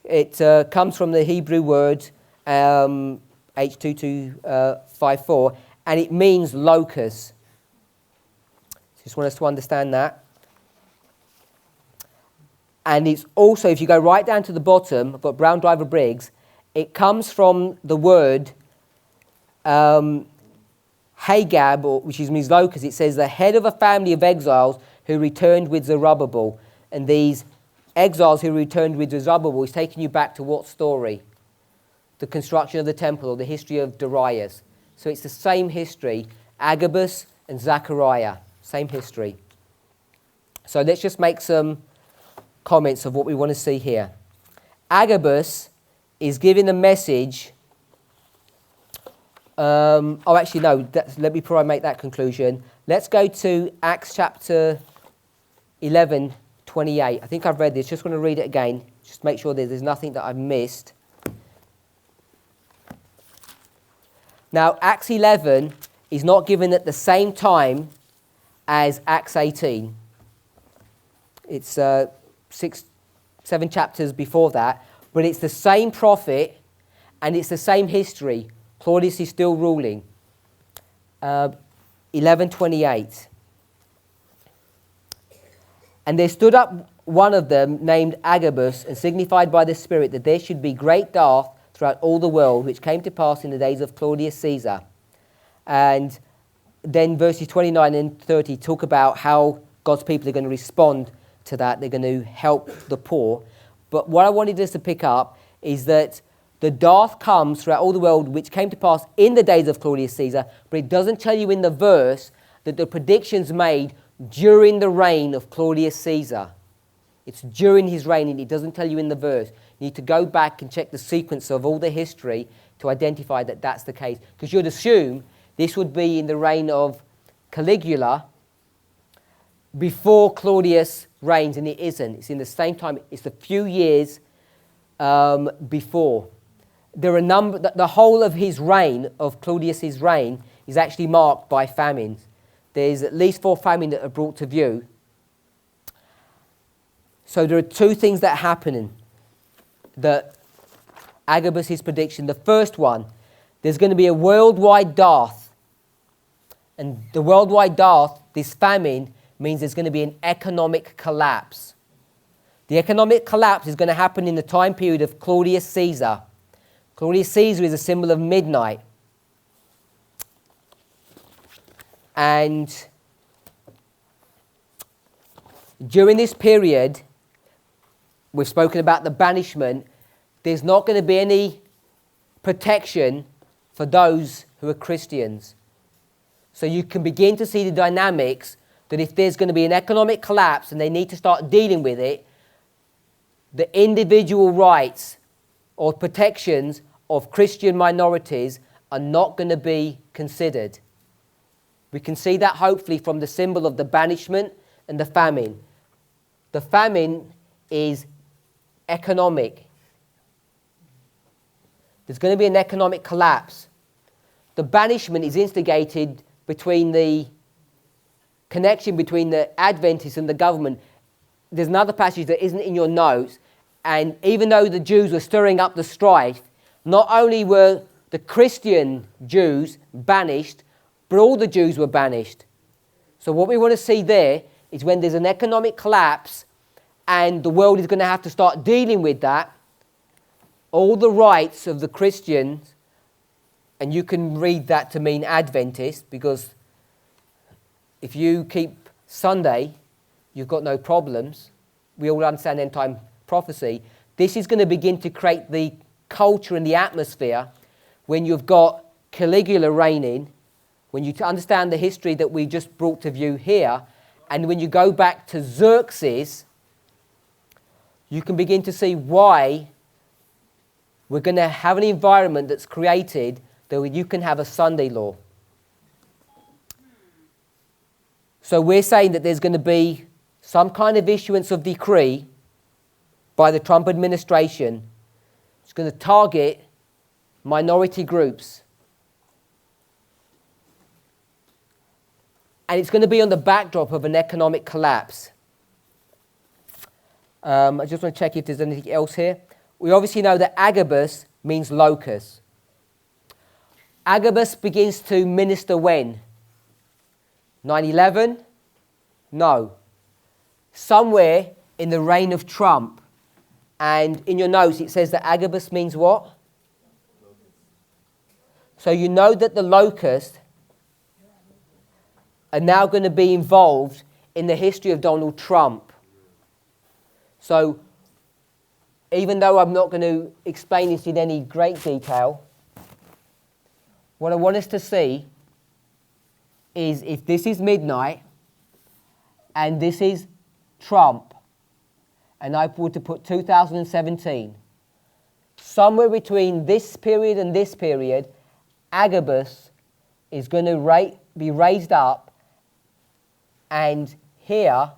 Speaker 2: it comes from the Hebrew word H2254, and it means locust. Just want us to understand that. And it's also, if you go right down to the bottom, I've got Brown Driver Briggs, it comes from the word Hagab, which means locust. It says the head of a family of exiles who returned with Zerubbabel. And these exiles who returned with Zerubbabel is taking you back to what story? The construction of the temple, or the history of Darius. So it's the same history, Agabus and Zechariah, same history. So let's just make some comments of what we want to see here. Agabus is giving a message. Before I make that conclusion, let's go to Acts chapter 11, 28. I think I've read this. Just want to read it again. Just make sure that there's nothing that I've missed. Now, Acts 11 is not given at the same time as Acts 18. It's 7 chapters before that, but it's the same prophet and it's the same history. Claudius is still ruling. 11:28. And there stood up one of them named Agabus, and signified by the Spirit that there should be great wrath throughout all the world, which came to pass in the days of Claudius Caesar. And then verses 29 and 30 talk about how God's people are going to respond to that. They're going to help the poor. But what I wanted us to pick up is that the wrath comes throughout all the world, which came to pass in the days of Claudius Caesar, but it doesn't tell you in the verse that the predictions made during the reign of Claudius Caesar. It's during his reign, and it doesn't tell you in the verse. You need to go back and check the sequence of all the history to identify that that's the case. Because you'd assume this would be in the reign of Caligula, before Claudius reigns, and it isn't. It's in the same time. It's a few years before. There are the whole of his reign, of Claudius's reign, is actually marked by famines. There's at least 4 famines that are brought to view. So there are 2 things that are happening that Agabus' prediction. The first one, there's going to be a worldwide dearth. And the worldwide dearth, this famine, means there's going to be an economic collapse. The economic collapse is going to happen in the time period of Claudius Caesar. Claudius Caesar is a symbol of midnight. And during this period, we've spoken about the banishment, there's not going to be any protection for those who are Christians. So you can begin to see the dynamics that if there's going to be an economic collapse and they need to start dealing with it, the individual rights or protections of Christian minorities are not going to be considered. We can see that hopefully from the symbol of the banishment and the famine. The famine is economic. There's going to be an economic collapse. The banishment is instigated between the connection between the Adventists and the government. There's another passage that isn't in your notes, and even though the Jews were stirring up the strife, not only were the Christian Jews banished, but all the Jews were banished. So what we want to see there is when there's an economic collapse and the world is going to have to start dealing with that, all the rights of the Christians, and you can read that to mean Adventists, because if you keep Sunday, you've got no problems. We all understand end time prophecy. This is going to begin to create the culture and the atmosphere when you've got Caligula reigning, when you understand the history that we just brought to view here, and when you go back to Xerxes, you can begin to see why we're going to have an environment that's created that you can have a Sunday law. So we're saying that there's going to be some kind of issuance of decree by the Trump administration. It's going to target minority groups. And it's going to be on the backdrop of an economic collapse. I just want to check if there's anything else here. We obviously know that Agabus means locust. Agabus begins to minister when? 9/11? No. Somewhere in the reign of Trump. And in your notes it says that Agabus means what? So you know that the locusts are now going to be involved in the history of Donald Trump. So even though I'm not going to explain this in any great detail, what I want us to see is if this is midnight and this is Trump, and I were to put 2017, somewhere between this period and this period, Agabus is going to be raised up, and here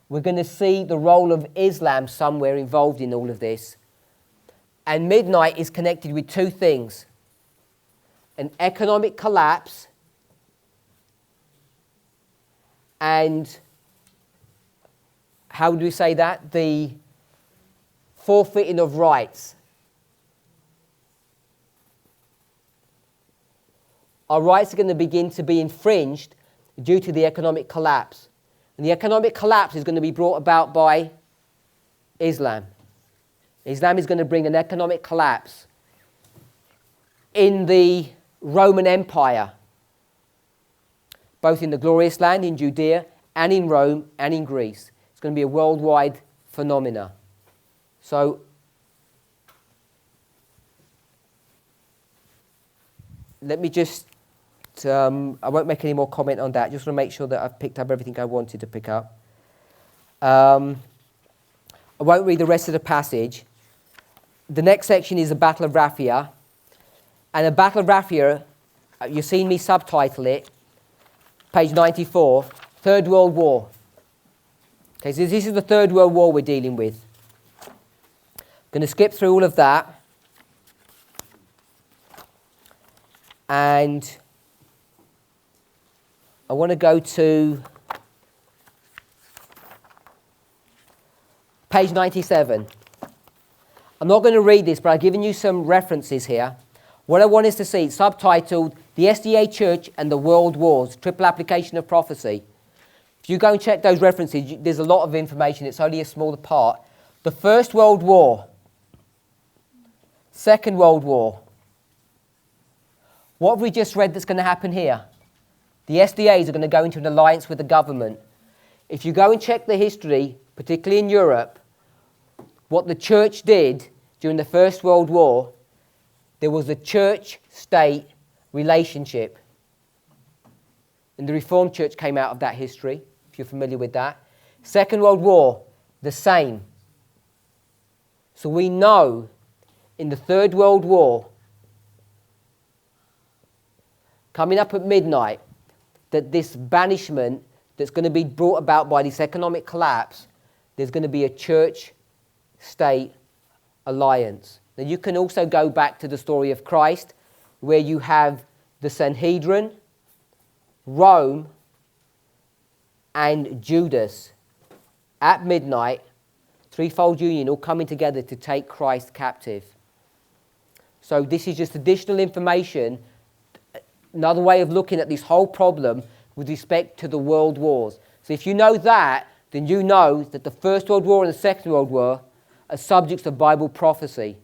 Speaker 2: we're going to see the role of Islam somewhere involved in all of this. And midnight is connected with 2 things: an economic collapse and, how do we say that? The forfeiting of rights. Our rights are going to begin to be infringed due to the economic collapse. And the economic collapse is going to be brought about by Islam. Islam is going to bring an economic collapse in the Roman Empire, both in the glorious land, in Judea, and in Rome, and in Greece. It's going to be a worldwide phenomena. So, let me just, I won't make any more comment on that. Just want to make sure that I've picked up everything I wanted to pick up. I won't read the rest of the passage. The next section is the Battle of Raphia. And the Battle of Raphia, you've seen me subtitle it, page 94, Third World War. Okay, so this is the Third World War we're dealing with. Going to skip through all of that. And I want to go to page 97. I'm not going to read this, but I've given you some references here. What I want is to see, subtitled, The SDA Church and the World Wars, Triple Application of Prophecy. If you go and check those references, there's a lot of information. It's only a smaller part. The First World War. Second World War. What have we just read that's going to happen here? The SDAs are going to go into an alliance with the government. If you go and check the history, particularly in Europe, what the church did during the First World War, there was a church-state relationship. And the Reformed Church came out of that history, if you're familiar with that. Second World War, the same. So we know in the Third World War, coming up at midnight, that this banishment that's going to be brought about by this economic collapse, there's going to be a church-state alliance. Now you can also go back to the story of Christ, where you have the Sanhedrin, Rome, and Judas at midnight, threefold union, all coming together to take Christ captive. So this is just additional information, another way of looking at this whole problem with respect to the world wars. So if you know that, then you know that the First World War and the Second World War are subjects of Bible prophecy.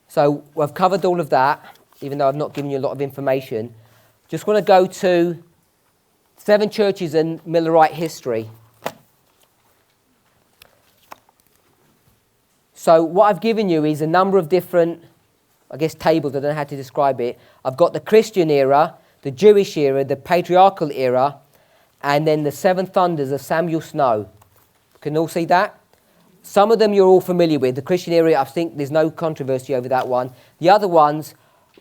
Speaker 2: So I've covered all of that, even though I've not given you a lot of information. Just want to go to 7 churches in Millerite history. So what I've given you is a number of different, tables. I don't know how to describe it. I've got the Christian era, the Jewish era, the patriarchal era, and then the 7 thunders of Samuel Snow. Can you all see that? Some of them you're all familiar with. The Christian era, I think there's no controversy over that one. The other ones,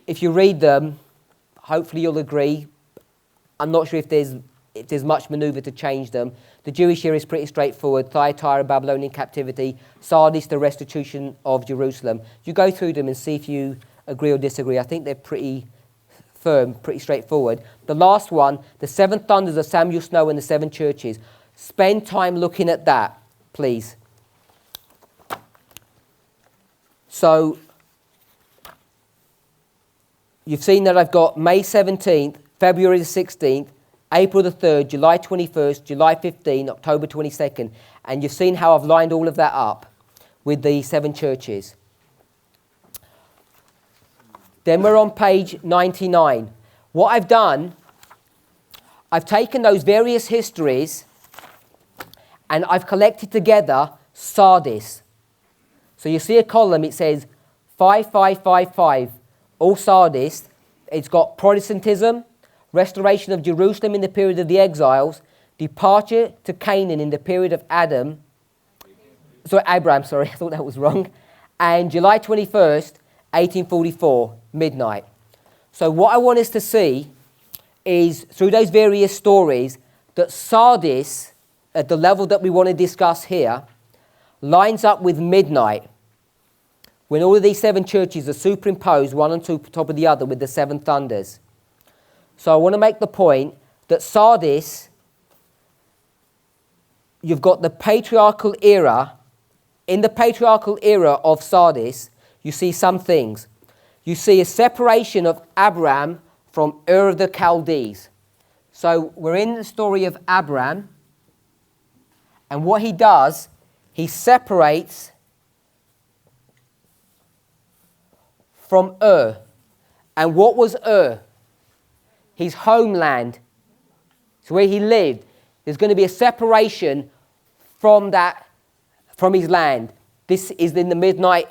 Speaker 2: if you read them, hopefully you'll agree. I'm not sure if there's much manoeuvre to change them. The Jewish era is pretty straightforward. Thyatira, Babylonian captivity. Sardis, the restitution of Jerusalem. You go through them and see if you agree or disagree. I think they're pretty firm, pretty straightforward. The last one, the 7 thunders of Samuel Snow and the 7 churches. Spend time looking at that, please. So, you've seen that I've got May 17th, February the 16th, April the 3rd, July 21st, July 15th, October 22nd. And you've seen how I've lined all of that up with the 7 churches. Then we're on page 99. What I've done, I've taken those various histories and I've collected together Sardis. So you see a column, it says 5555, all Sardis. It's got Protestantism, restoration of Jerusalem in the period of the exiles, departure to Canaan in the period of Abraham, I thought that was wrong, and July 21st, 1844, midnight. So what I want us to see is, through those various stories, that Sardis, at the level that we want to discuss here, lines up with midnight, when all of these 7 churches are superimposed one on top of the other with the 7 thunders. So I want to make the point that Sardis, you've got the patriarchal era. In the patriarchal era of Sardis, you see some things. You see a separation of Abraham from Ur of the Chaldees. So we're in the story of Abraham, and what he does, he separates from Ur. And what was Ur? His homeland. So where he lived. There's going to be a separation from his land. This is in the midnight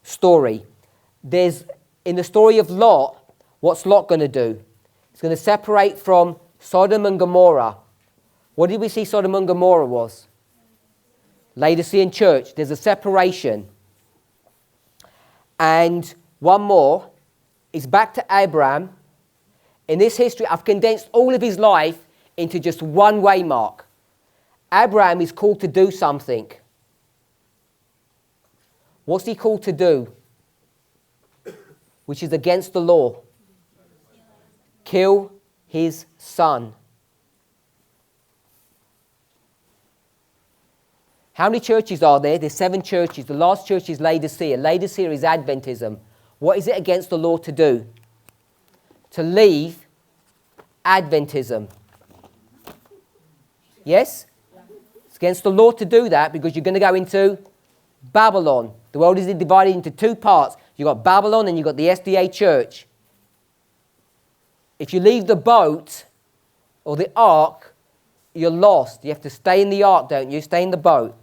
Speaker 2: story. There's, in the story of Lot, what's Lot going to do? He's going to separate from Sodom and Gomorrah. What did we see Sodom and Gomorrah was? Laodicean church. There's a separation. And one more is back to Abraham, In this history, I've condensed all of his life into just one waymark. Abraham is called to do something. What's he called to do? Which is against the law. Kill his son. How many churches are there? There's 7 churches. The last church is Laodicea. Laodicea is Adventism. What is it against the law to do? To leave Adventism. Yes? It's against the law to do that because you're going to go into Babylon. The world is divided into 2 parts. You've got Babylon and you've got the SDA church. If you leave the boat or the ark, you're lost. You have to stay in the ark, don't you? Stay in the boat.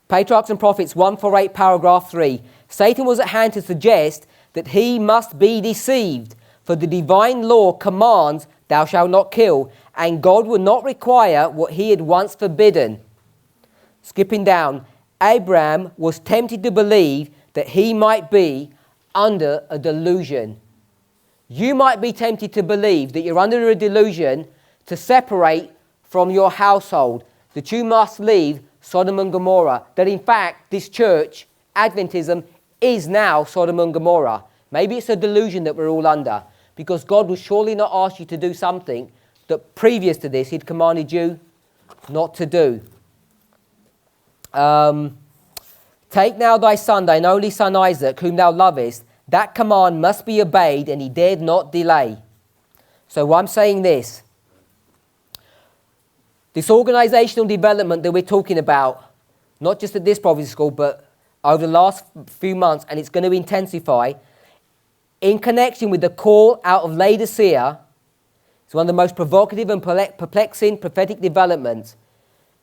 Speaker 2: Patriarchs and Prophets 148, paragraph 3. Satan was at hand to suggest that he must be deceived, for the divine law commands, thou shalt not kill, and God would not require what he had once forbidden. Skipping down, Abraham was tempted to believe that he might be under a delusion. You might be tempted to believe that you're under a delusion to separate from your household, that you must leave Sodom and Gomorrah, that in fact this church, Adventism, is now Sodom and Gomorrah. Maybe it's a delusion that we're all under, because God will surely not ask you to do something that previous to this he'd commanded you not to do. Take now thy son, thine only son Isaac, whom thou lovest. That command must be obeyed, and he dared not delay. So I'm saying this. This organisational development that we're talking about, not just at this prophecy school, but over the last few months, and it's going to intensify, in connection with the call out of Laodicea, it's one of the most provocative and perplexing prophetic developments,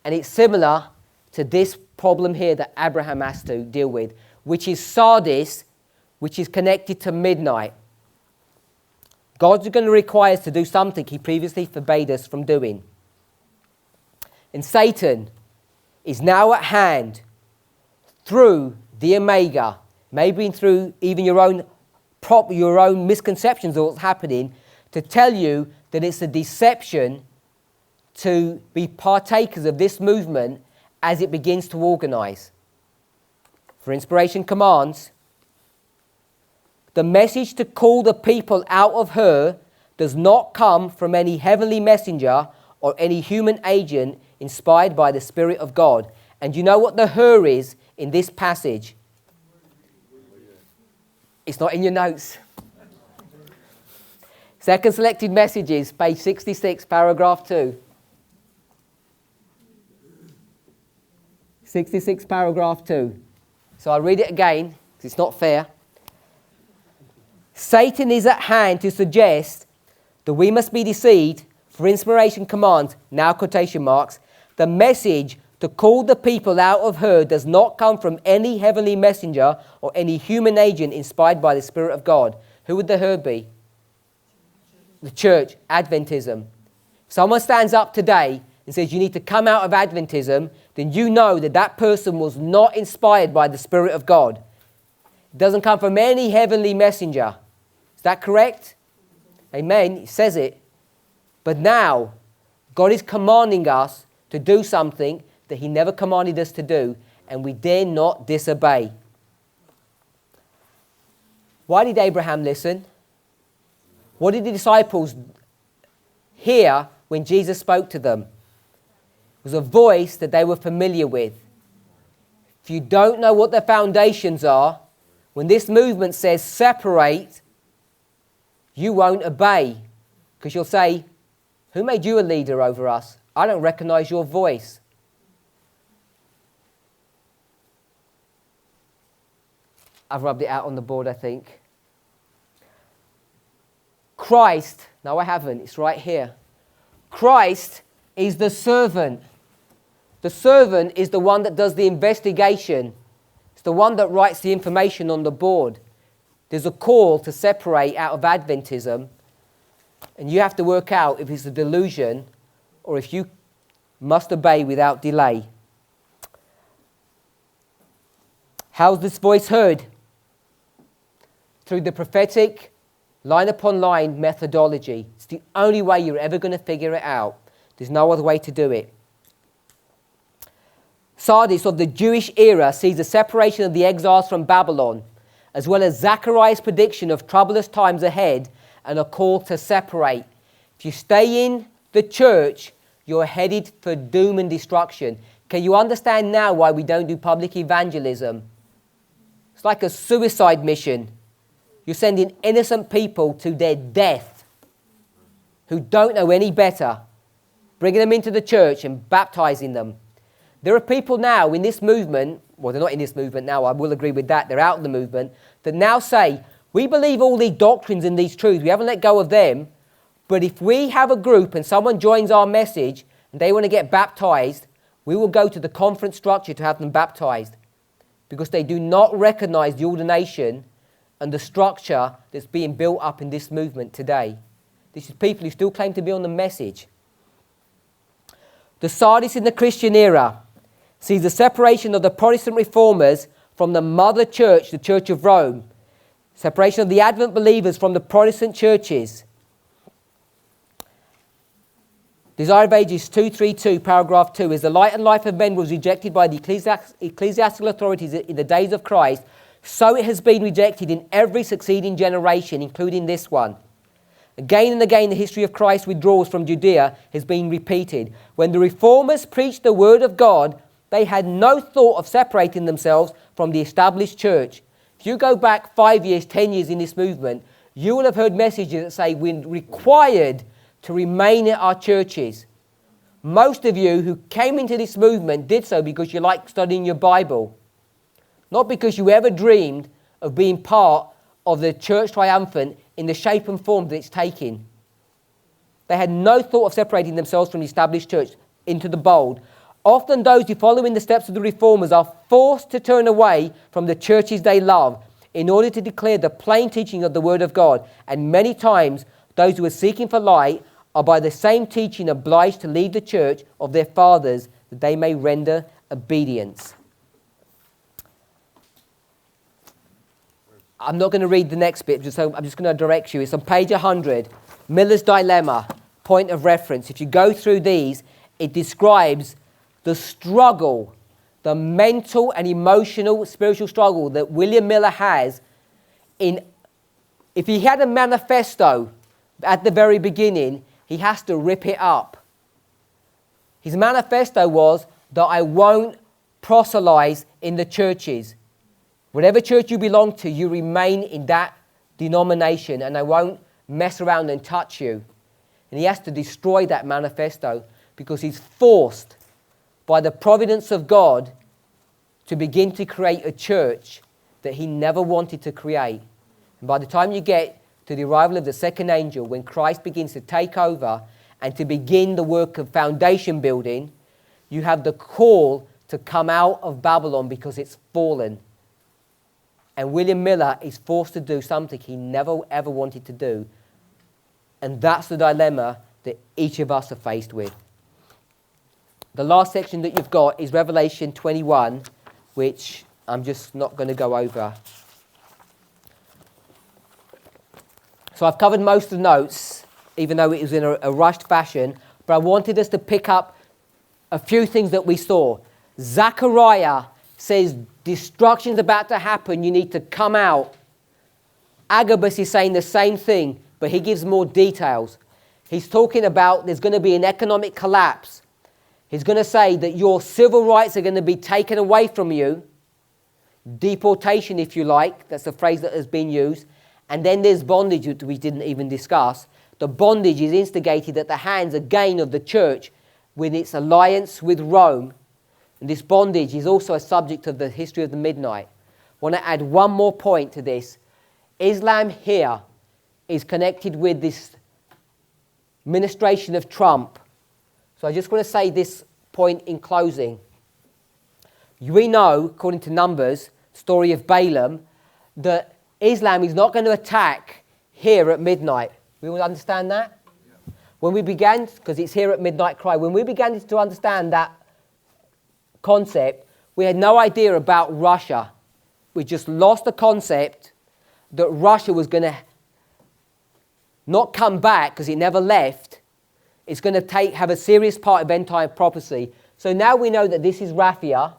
Speaker 2: and it's similar to this problem here that Abraham has to deal with, which is Sardis, which is connected to midnight. God's going to require us to do something he previously forbade us from doing. And Satan is now at hand through the Omega, maybe through even your own misconceptions of what's happening, to tell you that it's a deception to be partakers of this movement as it begins to organise. For Inspiration Commands, the message to call the people out of her does not come from any heavenly messenger or any human agent inspired by the Spirit of God. And you know what the her is in this passage? It's not in your notes. Second Selected Messages, page 66, paragraph 2. 66, paragraph 2. So I'll read it again, because it's not fair. Satan is at hand to suggest that we must be deceived. For Inspiration Commands, now quotation marks, the message to call the people out of her does not come from any heavenly messenger or any human agent inspired by the Spirit of God. Who would the her be? The church, Adventism. If someone stands up today and says you need to come out of Adventism, then you know that that person was not inspired by the Spirit of God. It doesn't come from any heavenly messenger. Is that correct? Amen. It says it. But now, God is commanding us to do something that he never commanded us to do, and we dare not disobey. Why did Abraham listen? What did the disciples hear when Jesus spoke to them? It was a voice that they were familiar with. If you don't know what the foundations are, when this movement says separate, you won't obey, because you'll say, who made you a leader over us? I don't recognize your voice. I've rubbed it out on the board, I think. Christ, no I haven't, it's right here. Christ is the servant. The servant is the one that does the investigation. It's the one that writes the information on the board. There's a call to separate out of Adventism, and you have to work out if it's a delusion or if you must obey without delay. How's this voice heard? Through the prophetic Line upon line methodology. It's the only way you're ever going to figure it out. There's no other way to do it. Sardis of the Jewish era sees the separation of the exiles from Babylon, as well as Zechariah's prediction of troublous times ahead and a call to separate. If you stay in the church, you're headed for doom and destruction. Can you understand now why we don't do public evangelism? It's like a suicide mission. You're sending innocent people to their death who don't know any better, bringing them into the church and baptizing them. There are people now in this movement, well, they're not in this movement now, I will agree with that, they're out of the movement, that now say, we believe all these doctrines and these truths, we haven't let go of them, but if we have a group and someone joins our message and they want to get baptized, we will go to the conference structure to have them baptized, because they do not recognize the ordination and the structure that's being built up in this movement today. This is people who still claim to be on the message. The Sardis in the Christian era sees the separation of the Protestant reformers from the mother church, the Church of Rome. Separation of the Advent believers from the Protestant churches. Desire of Ages 232, paragraph 2, as the light and life of men was rejected by the ecclesiastical authorities in the days of Christ, so it has been rejected in every succeeding generation, including this one. Again and again, the history of Christ's withdrawals from Judea has been repeated. When the reformers preached the word of God, they had no thought of separating themselves from the established church. If you go back 5 years, 10 years in this movement, you will have heard messages that say we're required to remain at our churches. Most of you who came into this movement did so because you like studying your Bible, not because you ever dreamed of being part of the church triumphant in the shape and form that it's taking. They had no thought of separating themselves from the established church into the bold. Often those who follow in the steps of the reformers are forced to turn away from the churches they love in order to declare the plain teaching of the Word of God. And many times those who are seeking for light are by the same teaching obliged to leave the church of their fathers that they may render obedience. I'm not going to read the next bit, so I'm just going to direct you. It's on page 100, Miller's Dilemma, point of reference. If you go through these, it describes the struggle, the mental and emotional, spiritual struggle that William Miller has in, if he had a manifesto at the very beginning, he has to rip it up. His manifesto was that I won't proselytize in the churches. Whatever church you belong to, you remain in that denomination and I won't mess around and touch you. And he has to destroy that manifesto because he's forced by the providence of God to begin to create a church that he never wanted to create. And by the time you get to the arrival of the second angel, when Christ begins to take over and to begin the work of foundation building, you have the call to come out of Babylon because it's fallen. And William Miller is forced to do something he never ever wanted to do. And that's the dilemma that each of us are faced with. The last section that you've got is Revelation 21, which I'm just not going to go over. So I've covered most of the notes, even though it was in a rushed fashion, but I wanted us to pick up a few things that we saw. Zechariah says destruction's about to happen, you need to come out. Agabus is saying the same thing, but he gives more details. He's talking about there's going to be an economic collapse. He's going to say that your civil rights are going to be taken away from you. Deportation, if you like, that's the phrase that has been used. And then there's bondage, which we didn't even discuss. The bondage is instigated at the hands again of the church with its alliance with Rome. And this bondage is also a subject of the history of the midnight. I want to add one more point to this. Islam here is connected with this ministration of Trump. So I just want to say this point in closing. We know, according to Numbers, story of Balaam, that Islam is not going to attack here at midnight. We all understand that? Yeah. When we began, because it's here at midnight cry, when we began to understand that concept, we had no idea about Russia. We just lost the concept that Russia was going to not come back because it never left. It's going to have a serious part of end-time prophecy. So now we know that this is Raphia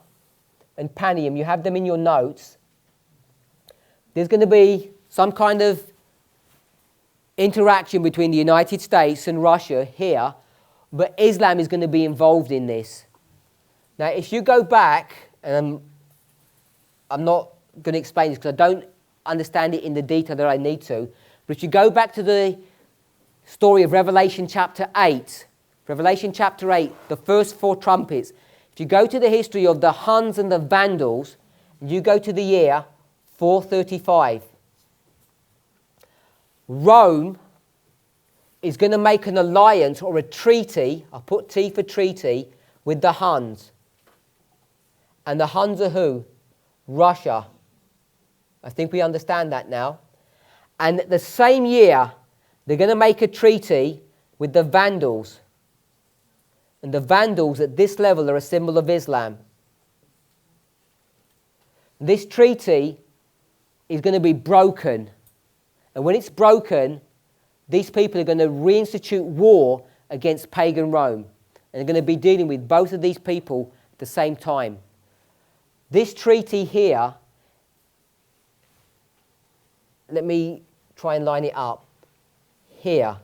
Speaker 2: and Panium. You have them in your notes. There's going to be some kind of interaction between the United States and Russia here, but Islam is going to be involved in this. Now, if you go back, and I'm not going to explain this because I don't understand it in the detail that I need to, but if you go back to the story of Revelation chapter 8, the first 4 trumpets, if you go to the history of the Huns and the Vandals, you go to the year 435. Rome is going to make an alliance or a treaty, I'll put T for treaty, with the Huns. And the Huns are who? Russia. I think we understand that now. And the same year, they're going to make a treaty with the Vandals. And the Vandals at this level are a symbol of Islam. This treaty is going to be broken. And when it's broken, these people are going to reinstitute war against pagan Rome. And they're going to be dealing with both of these people at the same time. This treaty here, let me try and line it up. Here.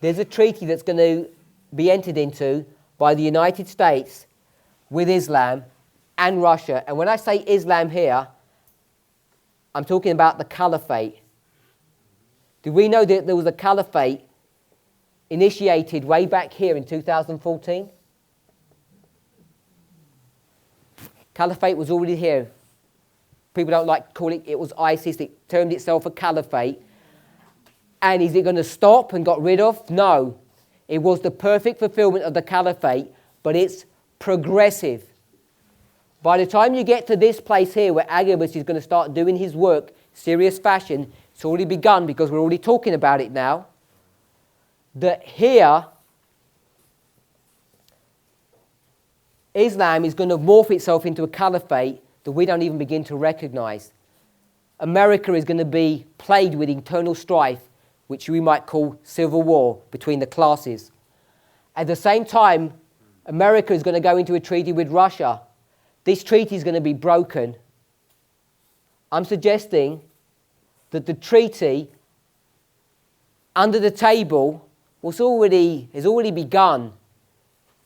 Speaker 2: There's a treaty that's going to be entered into by the United States with Islam and Russia. And when I say Islam here, I'm talking about the caliphate. Do we know that there was a caliphate initiated way back here in 2014? Caliphate was already here. People don't like to call it, it was ISIS. It termed itself a caliphate. And is it going to stop and got rid of? No. It was the perfect fulfillment of the caliphate, but it's progressive. By the time you get to this place here where Agabus is going to start doing his work, serious fashion, it's already begun because we're already talking about it now, that here Islam is going to morph itself into a caliphate that we don't even begin to recognize. America is going to be plagued with internal strife, which we might call civil war between the classes. At the same time, America is going to go into a treaty with Russia. This treaty is going to be broken. I'm suggesting that the treaty under the table has already begun.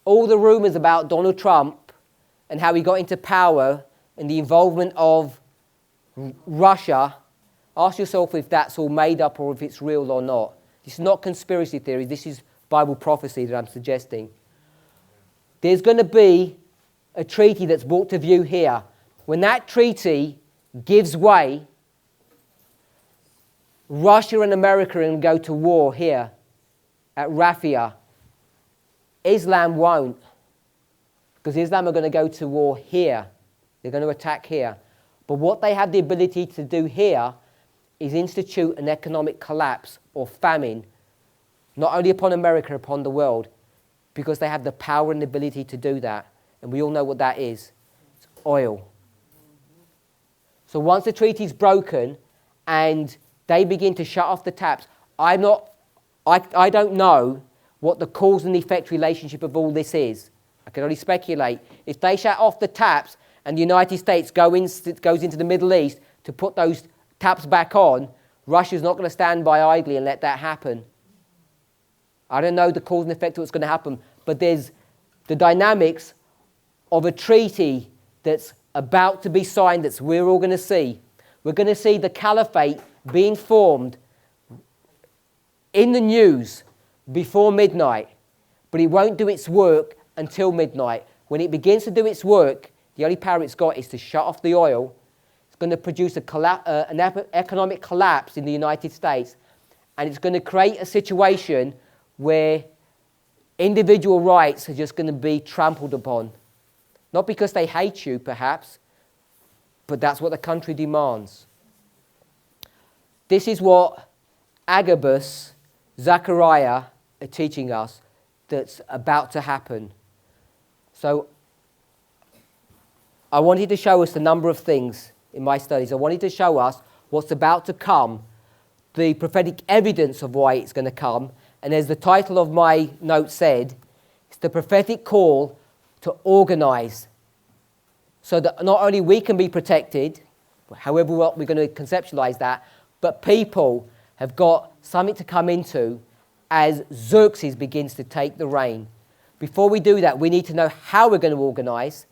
Speaker 2: All the rumors about Donald Trump and how he got into power and the involvement of Russia, ask yourself if that's all made up or if it's real or not. This is not conspiracy theory. This is Bible prophecy that I'm suggesting. There's going to be a treaty that's brought to view here. When that treaty gives way, Russia and America are going to go to war here at Raphia. Islam won't, because Islam are going to go to war here. They're going to attack here. But what they have the ability to do here is institute an economic collapse or famine, not only upon America, upon the world, because they have the power and the ability to do that. And we all know what that is. It's oil. So once the treaty is broken and they begin to shut off the taps, I don't know what the cause and effect relationship of all this is. I can only speculate. If they shut off the taps and the United States goes into the Middle East to put those taps back on, Russia's not going to stand by idly and let that happen. I don't know the cause and effect of what's going to happen, but there's the dynamics of a treaty that's about to be signed that we're all going to see. We're going to see the caliphate being formed in the news before midnight, but it won't do its work until midnight. When it begins to do its work, the only power it's got is to shut off the oil. It's going to produce an economic collapse in the United States, and it's going to create a situation where individual rights are just going to be trampled upon. Not because they hate you, perhaps, but that's what the country demands. This is what Agabus, Zechariah are teaching us that's about to happen. So I wanted to show us a number of things in my studies. I wanted to show us what's about to come, the prophetic evidence of why it's going to come. And as the title of my note said, it's the prophetic call to organize so that not only we can be protected, however we're going to conceptualize that, but people have got something to come into as Xerxes begins to take the reign. Before we do that, we need to know how we're going to organize.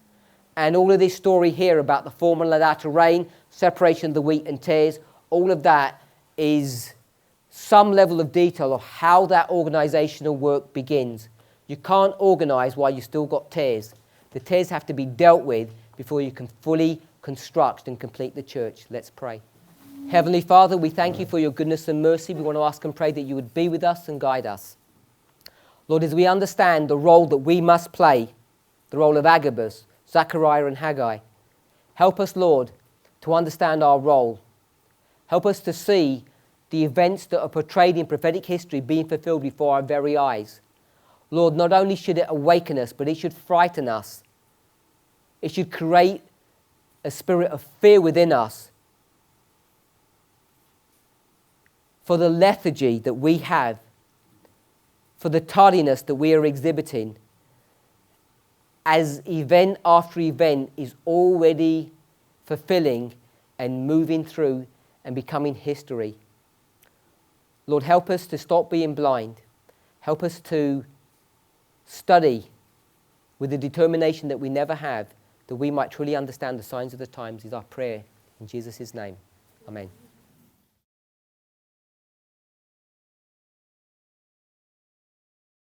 Speaker 2: And all of this story here about the former and latter rain, separation of the wheat and tares, all of that is some level of detail of how that organizational work begins. You can't organize while you've still got tares. The tares have to be dealt with before you can fully construct and complete the church. Let's pray. Heavenly Father, we thank you for your goodness and mercy. We want to ask and pray that you would be with us and guide us. Lord, as we understand the role that we must play, the role of Agabus, Zechariah and Haggai, help us, Lord, to understand our role. Help us to see the events that are portrayed in prophetic history being fulfilled before our very eyes. Lord, not only should it awaken us, but it should frighten us. It should create a spirit of fear within us for the lethargy that we have, for the tardiness that we are exhibiting, as event after event is already fulfilling and moving through and becoming history. Lord, help us to stop being blind. Help us to study with the determination that we never have, that we might truly understand the signs of the times, is our prayer. In Jesus' name, amen.